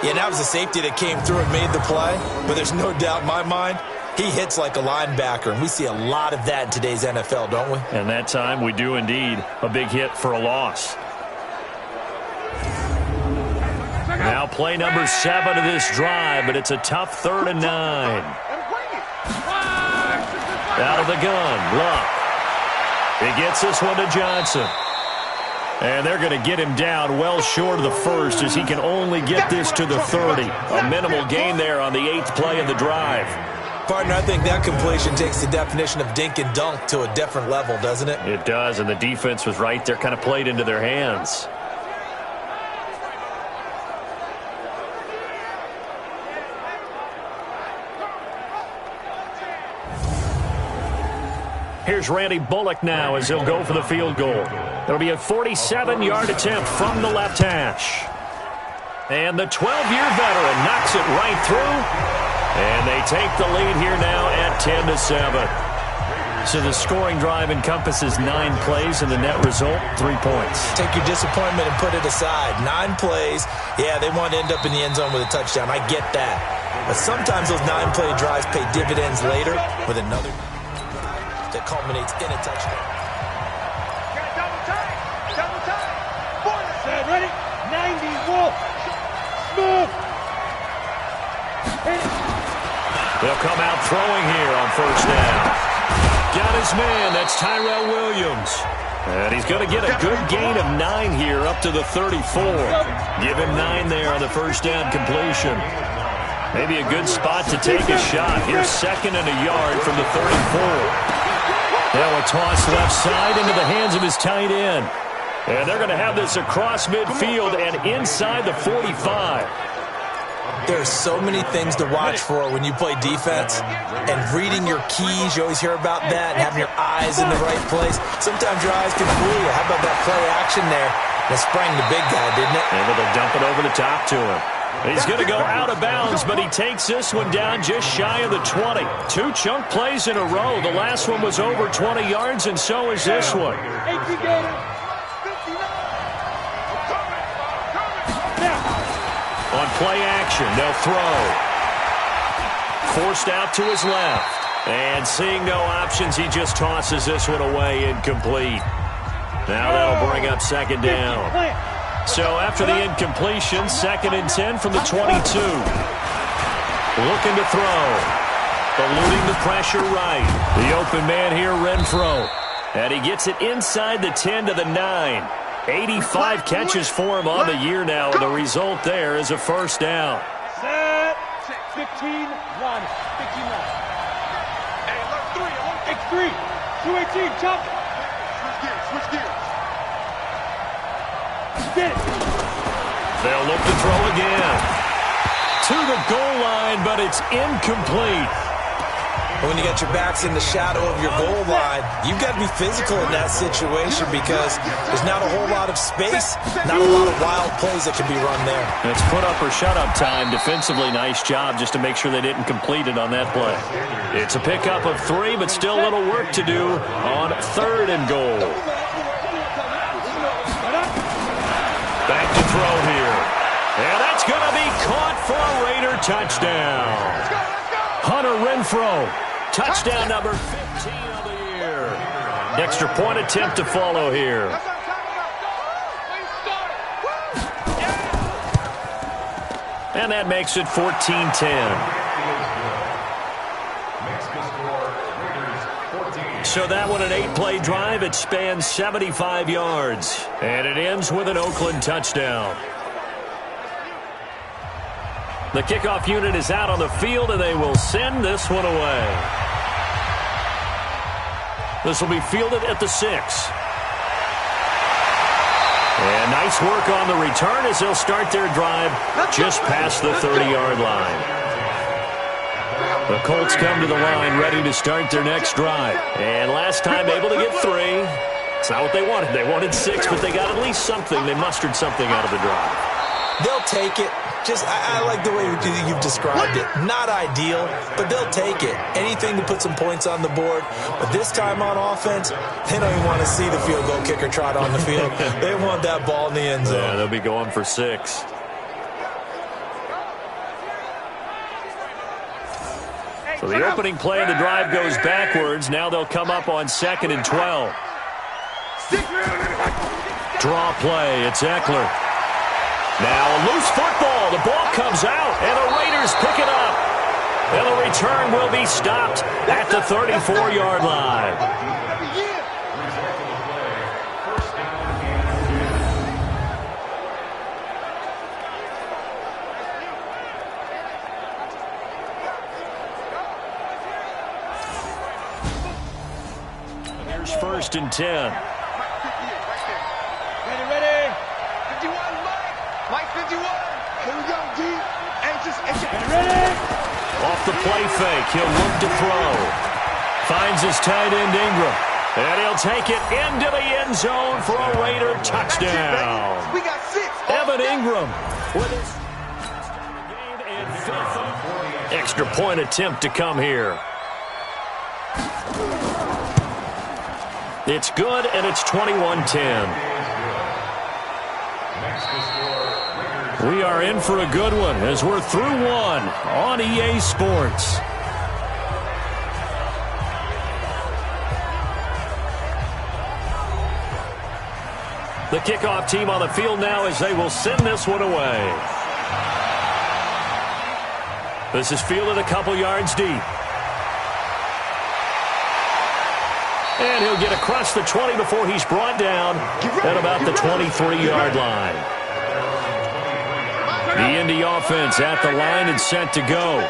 S5: Yeah, that was a safety that came through and made the play. But there's no doubt in my mind, he hits like a linebacker. And we see a lot of that in today's NFL, don't we?
S3: And that time we do indeed. A big hit for a loss. Now play number 7 of this drive, but it's a tough 3rd and 9. Out of the gun, Luck. He gets this one to Johnson. And they're going to get him down well short of the first as he can only get this to the 30. A minimal gain there on the 8th play of the drive.
S5: Partner, I think that completion takes the definition of dink and dunk to a different level, doesn't it?
S3: It does, and the defense was right there, kind of played into their hands. Here's Randy Bullock now as he'll go for the field goal. It'll be a 47-yard attempt from the left hash. And the 12-year veteran knocks it right through. And they take the lead here now at 10-7. So the scoring drive encompasses 9 plays, and the net result, 3 points.
S5: Take your disappointment and put it aside. 9 plays. Yeah, they want to end up in the end zone with a touchdown. I get that. But sometimes those 9-play drives pay dividends later with another that culminates in a touchdown.
S4: Double time. Set, ready? 90, wolf. Smooth.
S3: They'll come out throwing here on first down. Got his man. That's Tyrell Williams. And he's going to get a good gain of 9 here up to the 34. Give him 9 there on the first down completion. Maybe a good spot to take a shot. Here's 2nd and a yard from the 34. Now a toss left side into the hands of his tight end. And they're going to have this across midfield and inside the 45.
S5: There's so many things to watch for when you play defense. And reading your keys, you always hear about that, and having your eyes in the right place. Sometimes your eyes can fool you. How about that play action there? That sprang the big guy, didn't it?
S3: Able to dump it over the top to him. He's going to go out of bounds, but he takes this one down just shy of the 20. 2 chunk plays in a row. The last one was over 20 yards, and so is this one. On play action, they'll throw. Forced out to his left. And seeing no options, he just tosses this one away incomplete. Now that'll bring up 2nd down. So after the incompletion, 2nd and 10 from the 22. Looking to throw. Eluding the pressure right. The open man here, Renfro. And he gets it inside the 10 to the 9. 85 catches for him on the year now, and the result there is a first down.
S4: Set. 15-1. 15-1.
S6: Hey, look,
S4: 3. 218. Chop.
S6: Switch gears.
S4: Get it.
S3: They'll look to throw again. To the goal line, but it's incomplete.
S5: When you got your backs in the shadow of your goal line, you've got to be physical in that situation because there's not a whole lot of space, not a lot of wild plays that can be run there.
S3: It's put up or shut up time. Defensively, nice job just to make sure they didn't complete it on that play. It's a pickup of 3, but still a little work to do on 3rd and goal. Back to throw here. And that's going to be caught for a Raider touchdown. Hunter Renfro. Touchdown number 15 of the year. Extra point attempt to follow here. And that makes it 14-10. So that one an 8-play drive. It spans 75 yards. And it ends with an Oakland touchdown. The kickoff unit is out on the field, and they will send this one away. This will be fielded at the 6. And nice work on the return as they'll start their drive just past the 30-yard line. The Colts come to the line ready to start their next drive. And last time able to get 3. It's not what they wanted. They wanted 6, but they got at least something. They mustered something out of the drive.
S5: They'll take it. I like the way you've described it. Not ideal, but they'll take it. Anything to put some points on the board. But this time on offense, they don't even want to see the field goal kicker trot on the field. They want that ball in the end zone.
S3: Yeah, they'll be going for 6. So the opening play of the drive goes backwards. Now they'll come up on 2nd and 12. Draw play. It's Eckler. Now a loose football. The ball comes out, and the Raiders pick it up. And the return will be stopped at the 34-yard line. Here's 1st and 10.
S4: Ready.
S6: 51, Mike 51. Here we go, D. Anxious.
S4: Ready.
S3: Off the play fake, he'll look to throw. Finds his tight end Ingram. And he'll take it into the end zone for a Raider touchdown.
S6: We got 6.
S3: Evan Ingram with his game and 5th. Extra point attempt to come here. It's good, and it's 21-10. We are in for a good one as we're through one on EA Sports. The kickoff team on the field now as they will send this one away. This is fielded a couple yards deep. And he'll get across the 20 before he's brought down at about the 23-yard line. The Indy offense at the line and set to go.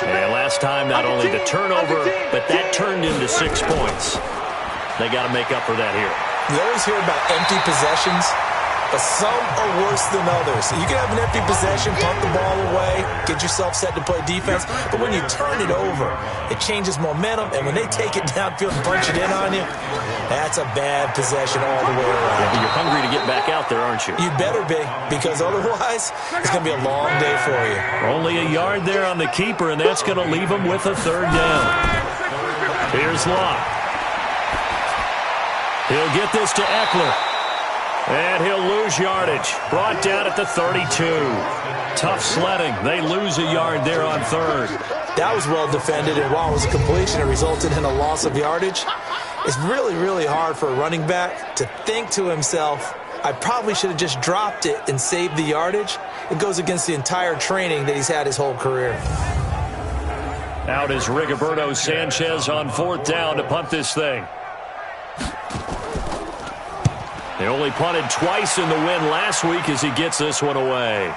S3: And last time, not only the turnover, but that turned into 6 points. They got to make up for that here.
S5: You always hear about empty possessions, but some are worse than others. You can have an empty possession, punt the ball away, get yourself set to play defense, but when you turn it over, it changes momentum, and when they take it downfield and punch it in on you, that's a bad possession all the way around.
S3: Yeah, but you're hungry to get back out there, aren't you?
S5: You better be, because otherwise, it's going to be a long day for you.
S3: Only a yard there on the keeper, and that's going to leave him with a 3rd down. Here's Locke. He'll get this to Eckler. And he'll lose yardage. Brought down at the 32. Tough sledding. They lose a yard there on 3rd.
S5: That was well defended, and while it was a completion, it resulted in a loss of yardage. It's really, really hard for a running back to think to himself, I probably should have just dropped it and saved the yardage. It goes against the entire training that he's had his whole career.
S3: Out is Rigoberto Sanchez on 4th down to punt this thing. They only punted twice in the win last week as he gets this one away.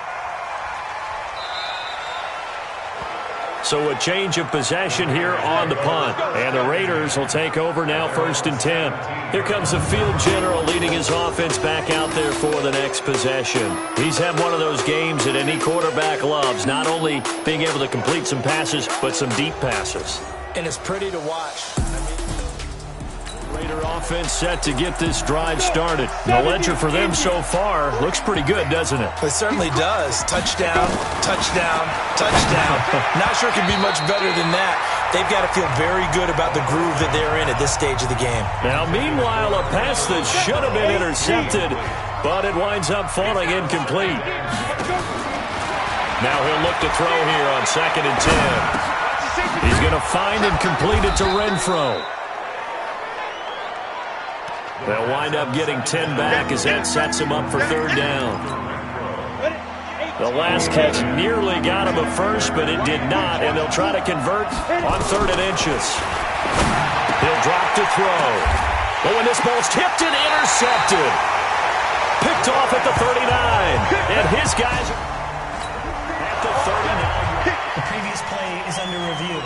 S3: So a change of possession here on the punt. And the Raiders will take over now 1st and 10. Here comes the field general leading his offense back out there for the next possession. He's had one of those games that any quarterback loves, not only being able to complete some passes, but some deep passes.
S5: And it's pretty to watch.
S3: Raider offense set to get this drive started. The ledger for them so far looks pretty good, doesn't it?
S5: It certainly does. Touchdown, touchdown, touchdown. Not sure it could be much better than that. They've got to feel very good about the groove that they're in at this stage of the game.
S3: Now, meanwhile, a pass that should have been intercepted, but it winds up falling incomplete. Now he'll look to throw here on 2nd and 10. He's going to find and complete it to Renfro. They'll wind up getting 10 back as that sets him up for 3rd down. The last catch nearly got him a first, but it did not, and they'll try to convert on 3rd and inches. He'll drop to throw. Oh, and this ball's tipped and intercepted. Picked off at the 39. And his guys at the 39.
S9: The previous play is under review.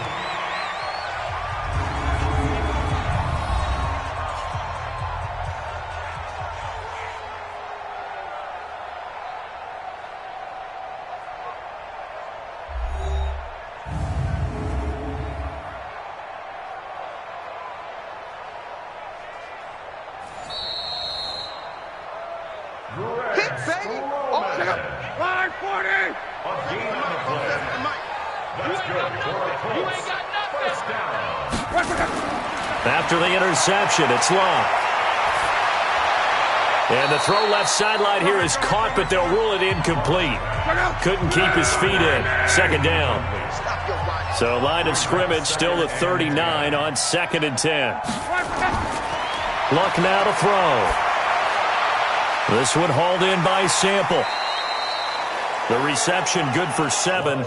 S3: After the interception, it's long. And the throw left sideline here is caught, but they'll rule it incomplete. Couldn't keep his feet in. Second down. So line of scrimmage still the 39 on 2nd and 10. Luck now to throw. This one hauled in by Sample. The reception good for 7.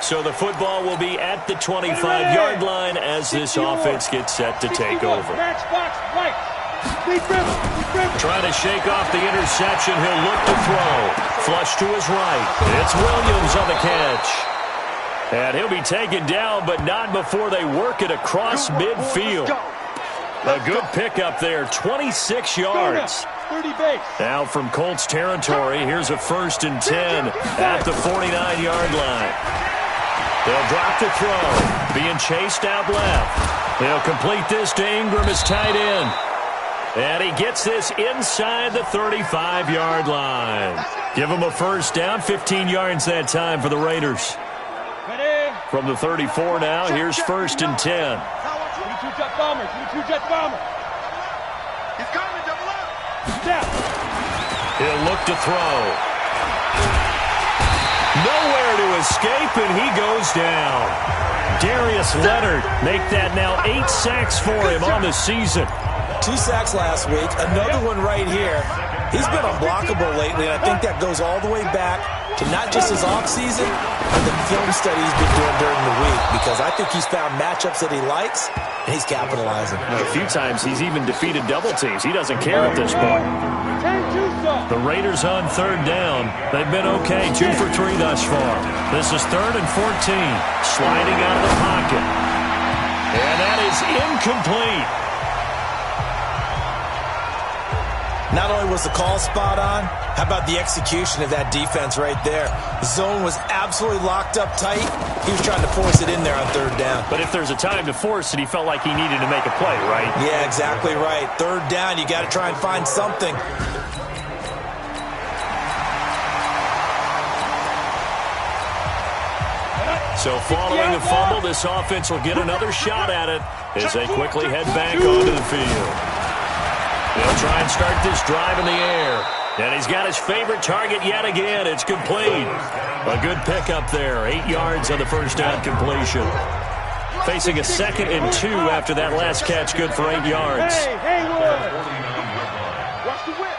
S3: So the football will be at the 25-yard line as this offense gets set to take over. Trying to shake off the interception. He'll look to throw. Flush to his right. It's Williams on the catch. And he'll be taken down, but not before they work it across midfield. A good pickup there, 26 yards. Now from Colts territory, here's a 1st and 10 at the 49-yard line. They'll drop to throw. Being chased out left. They'll complete this to Ingram as tight end. And he gets this inside the 35-yard line. Give him a 1st down, 15 yards that time for the Raiders. From the 34 now, here's 1st and 10.
S4: Jet bomber.
S6: He's coming, double up.
S3: He'll look to throw. Nowhere to escape, and he goes down. Darius Leonard make that now 8 sacks for him on the season.
S5: 2 sacks last week, another one right here. He's been unblockable lately, and I think that goes all the way back to not just his offseason, but the film study he's been doing during the week, because I think he's found matchups that he likes, and he's capitalizing.
S3: A few times he's even defeated double teams. He doesn't care at this point. The Raiders on 3rd down. They've been okay, 2 for 3 thus far. This is 3rd and 14. Sliding out of the pocket. And that is incomplete.
S5: Not only was the call spot on, how about the execution of that defense right there? The zone was absolutely locked up tight. He was trying to force it in there on 3rd down.
S3: But if there's a time to force it, he felt like he needed to make a play, right?
S5: Yeah, exactly right. 3rd down, you got to try and find something.
S3: So following the fumble, this offense will get another shot at it as they quickly head back onto the field. They'll try and start this drive in the air. And he's got his favorite target yet again. It's complete. A good pickup there. 8 yards on the 1st down completion. Facing a 2nd and 2 after that last catch, good for 8 yards.
S6: Watch the whip.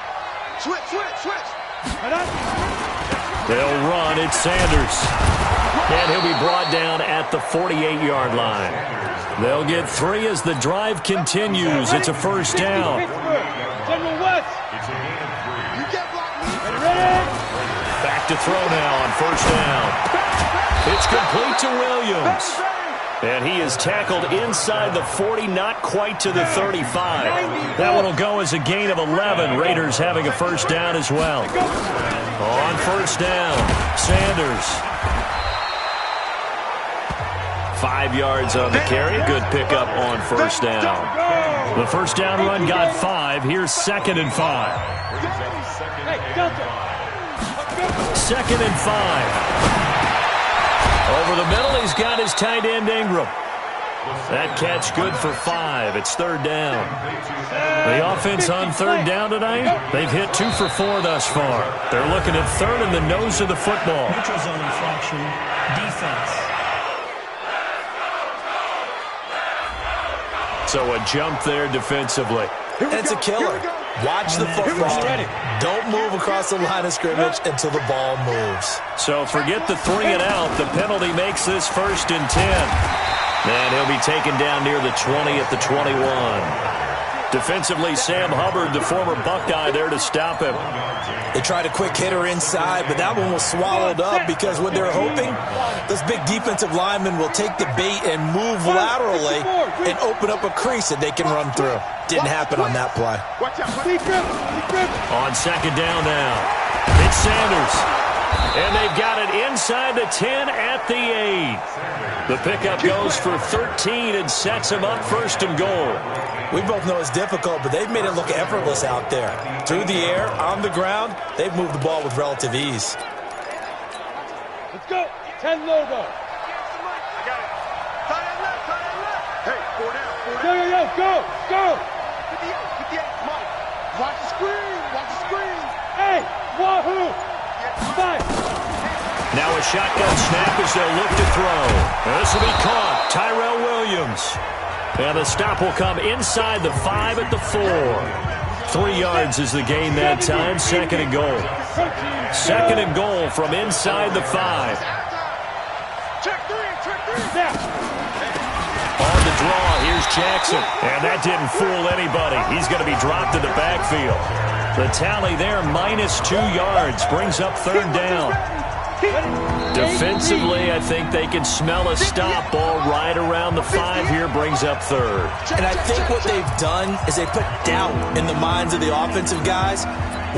S6: Switch.
S3: They'll run. It's Sanders. And he'll be brought down at the 48-yard line. They'll get 3 as the drive continues. It's a 1st down. Back to throw now on 1st down. It's complete to Williams. And he is tackled inside the 40, not quite to the 35. That one will go as a gain of 11. Raiders having a 1st down as well. On 1st down, Sanders. 5 yards on the carry. Good pickup on 1st down. The 1st down run got 5. Here's 2nd and 5. 2nd and 5. Over the middle, he's got his tight end, Ingram. That catch good for 5. It's 3rd down. The offense on 3rd down tonight, they've hit 2 for 4 thus far. They're looking at 3rd in the nose of the football.
S9: Neutral zone inflection, defense.
S3: So a jump there defensively.
S5: and it's a killer. Watch the football. Don't move across the line of scrimmage until the ball moves.
S3: So forget the 3 and out. The penalty makes this 1st and 10. And he'll be taken down near the 20 at the 21. Defensively, Sam Hubbard, the former Buckeye, there to stop him.
S5: They tried a quick hitter inside, but that one was swallowed up because what they're hoping, those big defensive linemen will take the bait and move laterally and open up a crease that they can run through. Didn't happen on that play.
S3: On 2nd down now, it's Sanders. And they've got it inside the 10 at the 8. The pickup goes for 13 and sets him up 1st and goal.
S5: We both know it's difficult, but they've made it look effortless out there. Through the air, on the ground, they've moved the ball with relative ease.
S4: Let's go. 10 logo.
S6: I got it. Tie that left. Hey, 4 down.
S4: Yo, go.
S6: 58, Mike. Watch the screen.
S4: Hey, wahoo. 5.
S3: Now a shotgun snap as they'll look to throw. This will be caught. Tyrell Williams. And the stop will come inside the 5 at the 4. 3 yards is the gain that time. 2nd and goal. 2nd and goal from inside the 5.
S6: Check 3.
S3: On the draw, here's Jackson. And that didn't fool anybody. He's going to be dropped in the backfield. The tally there, -2 yards, brings up 3rd down. Defensively, I think they can smell a stop ball right around the 5 here, brings up 3rd.
S5: And I think what they've done is they put doubt in the minds of the offensive guys.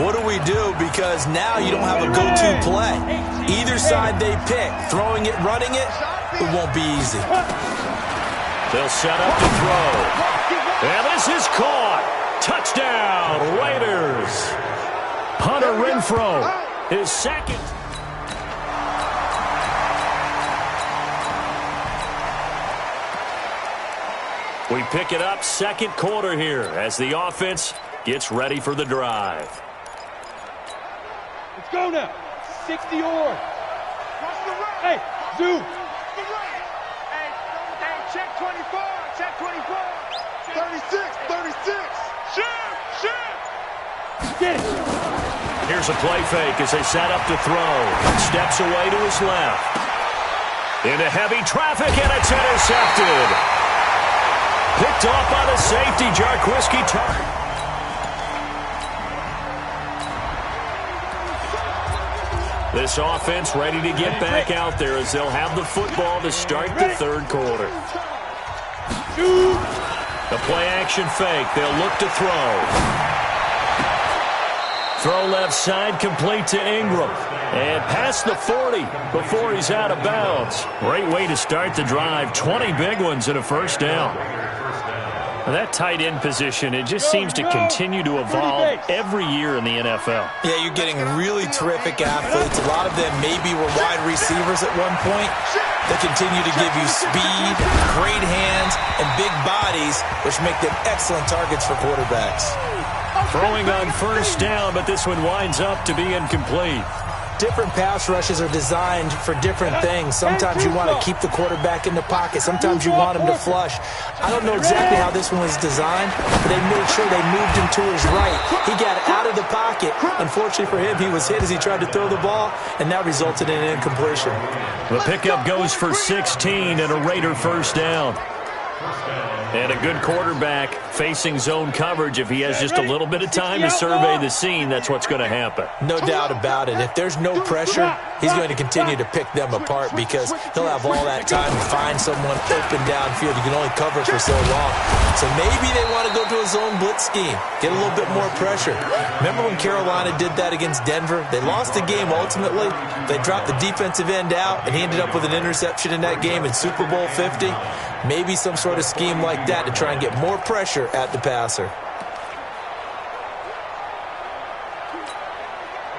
S5: What do we do? Because now you don't have a go-to play. Either side they pick, throwing it, running it, it won't be easy.
S3: They'll set up to throw. And this is caught. Touchdown, Raiders. Hunter Renfrow, his 2nd. We pick it up 2nd quarter here as the offense gets ready for the drive.
S4: Let's go now. 60 yards. Hey, Zoo.
S6: Hey, check 24. 36. Shoot.
S4: Get it.
S3: Here's a play fake as they set up to throw. Steps away to his left. Into heavy traffic, and it's intercepted. Picked off by the safety, Jarquiski. This offense ready to get back out there as they'll have the football to start the 3rd quarter. The play-action fake. They'll look to throw. Throw left side, complete to Ingram. And past the 40 before he's out of bounds. Great way to start the drive. 20 big ones and a 1st down. That tight end position, it just seems to continue to evolve every year in the NFL.
S5: Yeah, you're getting really terrific athletes. A lot of them maybe were wide receivers at one point. They continue to give you speed, great hands, and big bodies, which make them excellent targets for quarterbacks.
S3: Throwing on 1st down, but this one winds up to be incomplete.
S5: Different pass rushes are designed for different things. Sometimes you want to keep the quarterback in the pocket. Sometimes you want him to flush. I don't know exactly how this one was designed, but they made sure they moved him to his right. He got out of the pocket. Unfortunately for him, he was hit as he tried to throw the ball, and that resulted in an incompletion.
S3: The pickup goes for 16 and a Raider 1st down. And a good quarterback facing zone coverage. If he has just a little bit of time to survey the scene, that's what's going to happen.
S5: No doubt about it. If there's no pressure, he's going to continue to pick them apart because he'll have all that time to find someone open downfield. You can only cover for so long. So maybe they want to go to a zone blitz scheme, get a little bit more pressure. Remember when Carolina did that against Denver? They lost the game ultimately. They dropped the defensive end out, and he ended up with an interception in that game in Super Bowl 50. Maybe some sort of scheme like that to try and get more pressure at the passer.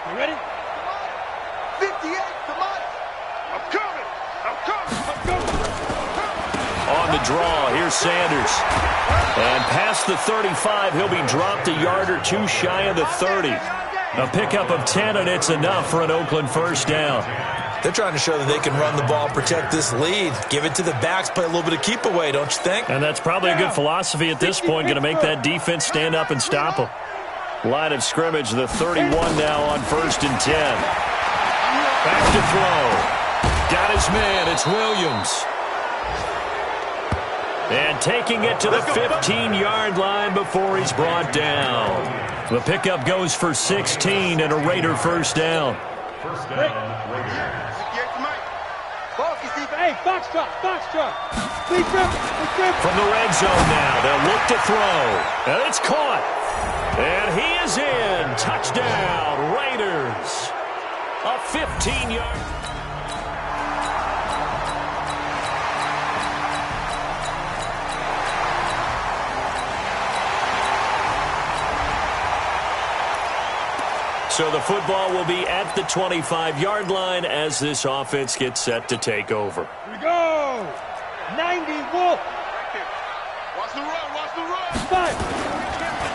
S4: You ready?
S6: 58, come on. I'm coming.
S3: On the draw, here's Sanders. And past the 35, he'll be dropped a yard or two shy of the 30. A pickup of 10, and it's enough for an Oakland 1st down.
S5: They're trying to show that they can run the ball, protect this lead, give it to the backs, play a little bit of keep away, don't you think?
S3: And that's probably a good philosophy at this point, going to make that defense stand up and stop them. Line of scrimmage, the 31 now on 1st and 10. Back to throw. Got his man, it's Williams. And taking it to the 15-yard line before he's brought down. The pickup goes for 16 and a Raider first down.
S7: First down, Raiders.
S4: Hey, box truck.
S3: From the red zone now, they'll look to throw. And it's caught. And he is in. Touchdown, Raiders. A 15-yard. So the football will be at the 25-yard line as this offense gets set to take over.
S4: Here we go. 90 Wolf.
S6: Watch the run.
S4: Five.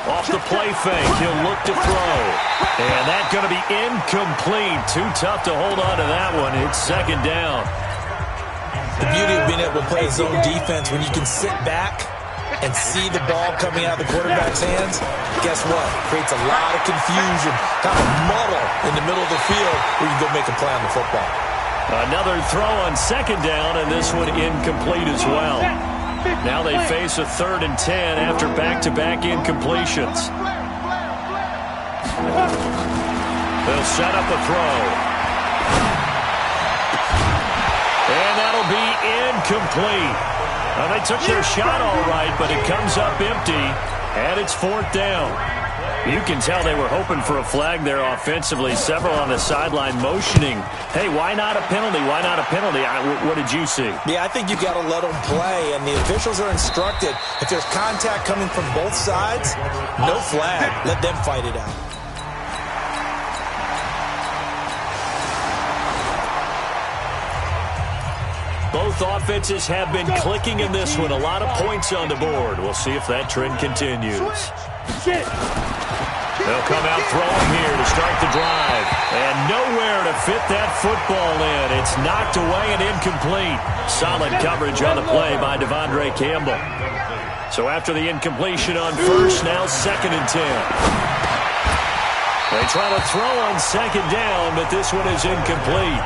S3: Off the play fake, he'll look to throw. And that's going to be incomplete. Too tough to hold on to that one. It's second down.
S5: The beauty of being able to play zone defense when you can sit back and see the ball coming out of the quarterback's hands, guess what? Creates a lot of confusion, kind of muddle in the middle of the field where you can go make a play on the football.
S3: Another throw on second down, and this one incomplete as well. Now they face a 3rd and 10 after back-to-back incompletions. They'll set up a throw. And that'll be incomplete. They took their shot all right, but it comes up empty, and it's 4th down. You can tell they were hoping for a flag there offensively. Several on the sideline motioning, hey, why not a penalty? Why not a penalty? What did you see?
S5: Yeah, I think you got to let them play, and the officials are instructed, if there's contact coming from both sides, no flag. Let them fight it out.
S3: Both offenses have been clicking in this one. A lot of points on the board. We'll see if that trend continues. They'll come out throwing here to start the drive. And nowhere to fit that football in. It's knocked away and incomplete. Solid coverage on the play by Devondre Campbell. So after the incompletion on first, now 2nd and 10. They try to throw on second down, but this one is incomplete.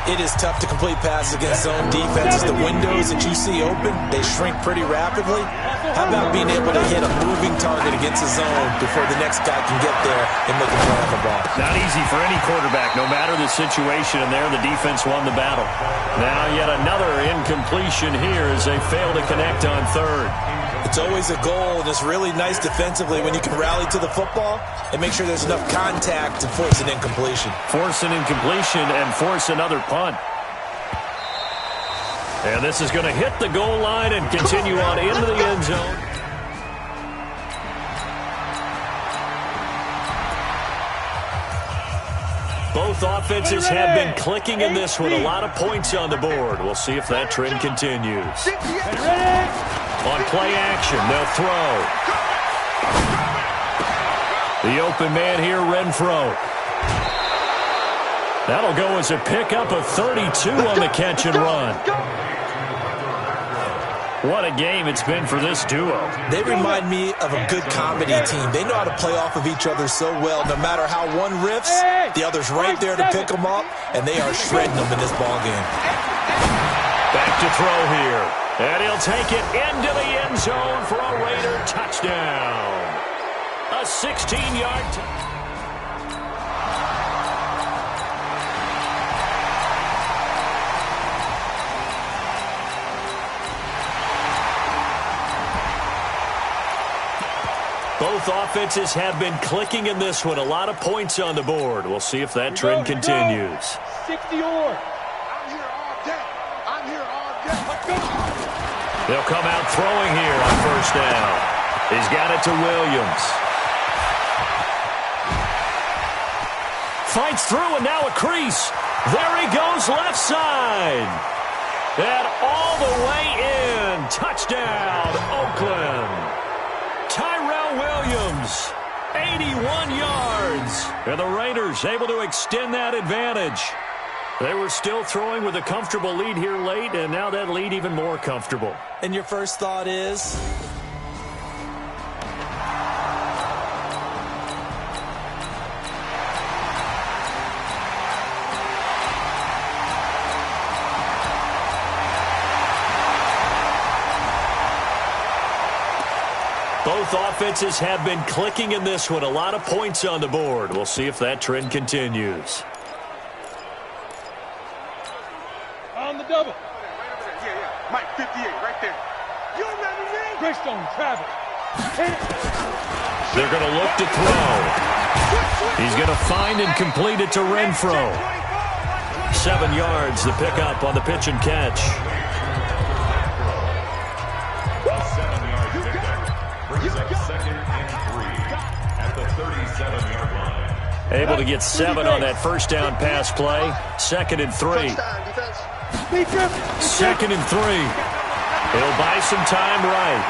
S5: It is tough to complete passes against zone defenses. The windows that you see open, they shrink pretty rapidly. How about being able to hit a moving target against a zone before the next guy can get there and make a play on the ball?
S3: Not easy for any quarterback, no matter the situation, and there the defense won the battle. Now yet another incompletion here as they fail to connect on 3rd.
S5: It's always a goal, and it's really nice defensively when you can rally to the football and make sure there's enough contact to force an incompletion.
S3: Force an incompletion and force another punt. And this is going to hit the goal line and continue on into the end zone. Both offenses have been clicking in this one. A lot of points on the board. We'll see if that trend continues. On play action, they'll throw. The open man here, Renfro. That'll go as a pickup of 32 on the catch and run. What a game it's been for this duo.
S5: They remind me of a good comedy team. They know how to play off of each other so well. No matter how one riffs, the other's right there to pick them up, and they are shredding them in this ballgame.
S3: Back to throw here. And he'll take it into the end zone for a Raider touchdown. A 16-yard touchdown. Both offenses have been clicking in this one. A lot of points on the board. We'll see if that trend continues.
S4: 60 or.
S6: I'm here all day. Let's go.
S3: They'll come out throwing here on first down. He's got it to Williams. Fights through and now a crease. There he goes left side. And all the way in. Touchdown, Oakland. Tyrell Williams, 81 yards. And the Raiders able to extend that advantage. They were still throwing with a comfortable lead here late, and now that lead even more comfortable.
S5: And your first thought is?
S3: Both offenses have been clicking in this one. A lot of points on the board. We'll see if that trend continues.
S4: On the double.
S6: Yeah. Mike, 58, right there. You remember me?
S4: Greystone, Travis.
S3: They're going to look to throw. He's going to find and complete it to Renfro. 7 yards, the pickup on the pitch and catch.
S7: Brings up 2nd and 3 at the 37-yard line.
S3: Able to get 7 on that first down pass play. 2nd and 3. 2nd and 3. He'll buy some time right.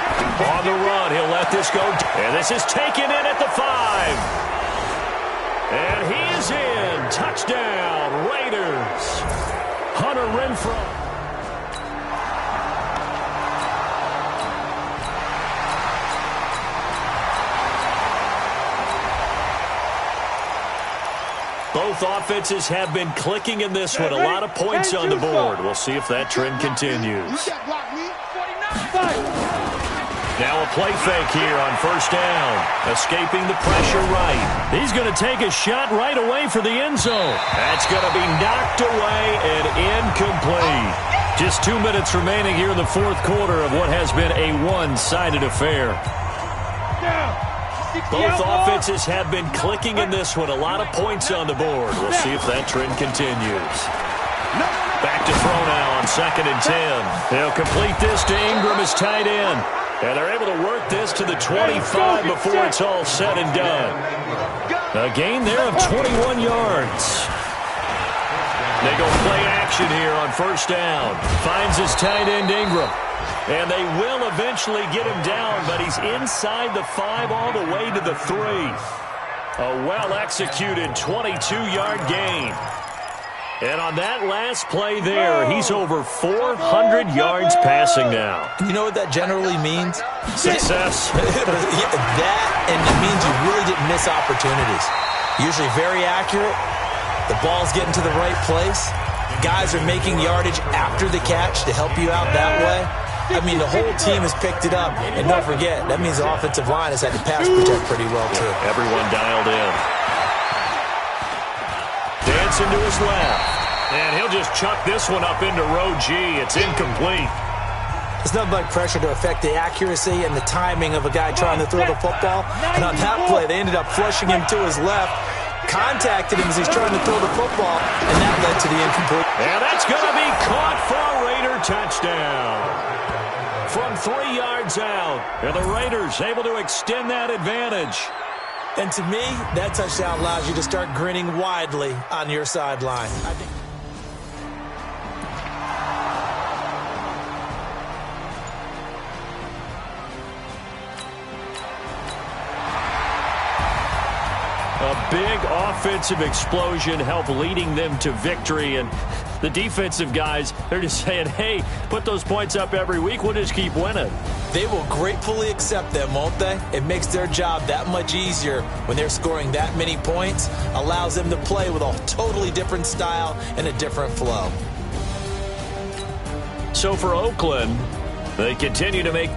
S3: On the run, he'll let this go. And this is taken in at the 5. And he is in. Touchdown, Raiders. Hunter Renfro. Both offenses have been clicking in this one. A lot of points on the board. We'll see if that trend continues. Now a play fake here on first down. Escaping the pressure right. He's going to take a shot right away for the end zone. That's going to be knocked away and incomplete. Just 2 minutes remaining here in the fourth quarter of what has been a one-sided affair. Both offenses have been clicking in this one. A lot of points on the board. We'll see if that trend continues. Back to throw now on 2nd and 10. They'll complete this to Ingram as tight end. And they're able to work this to the 25 before it's all said and done. A gain there of 21 yards. They go play action here on first down. Finds his tight end Ingram. And they will eventually get him down, but he's inside the 5 all the way to the 3. A well-executed 22-yard gain. And on that last play there, he's over 400 yards passing now.
S5: You know what that generally means?
S3: Success.
S5: That, and it means you really didn't miss opportunities. Usually very accurate. The ball's getting to the right place. Guys are making yardage after the catch to help you out that way. I mean, the whole team has picked it up. And don't forget, that means the offensive line has had to pass protect pretty well, too.
S3: Everyone dialed in. Dancing to his left. And he'll just chuck this one up into row G. It's incomplete.
S5: There's nothing like pressure to affect the accuracy and the timing of a guy trying to throw the football. And on that play, they ended up flushing him to his left. Contacted him as he's trying to throw the football. And that led to the incomplete.
S3: And that's going to be caught for a Raider touchdown. From 3 yards out, and the Raiders able to extend that advantage.
S5: And to me, that touchdown allows you to start grinning widely on your sideline.
S3: A big offensive explosion helped leading them to victory, and the defensive guys, they're just saying, hey, put those points up every week, we'll just keep winning.
S5: They will gratefully accept them, won't they? It makes their job that much easier when they're scoring that many points, allows them to play with a totally different style and a different flow.
S3: So for Oakland, they continue to make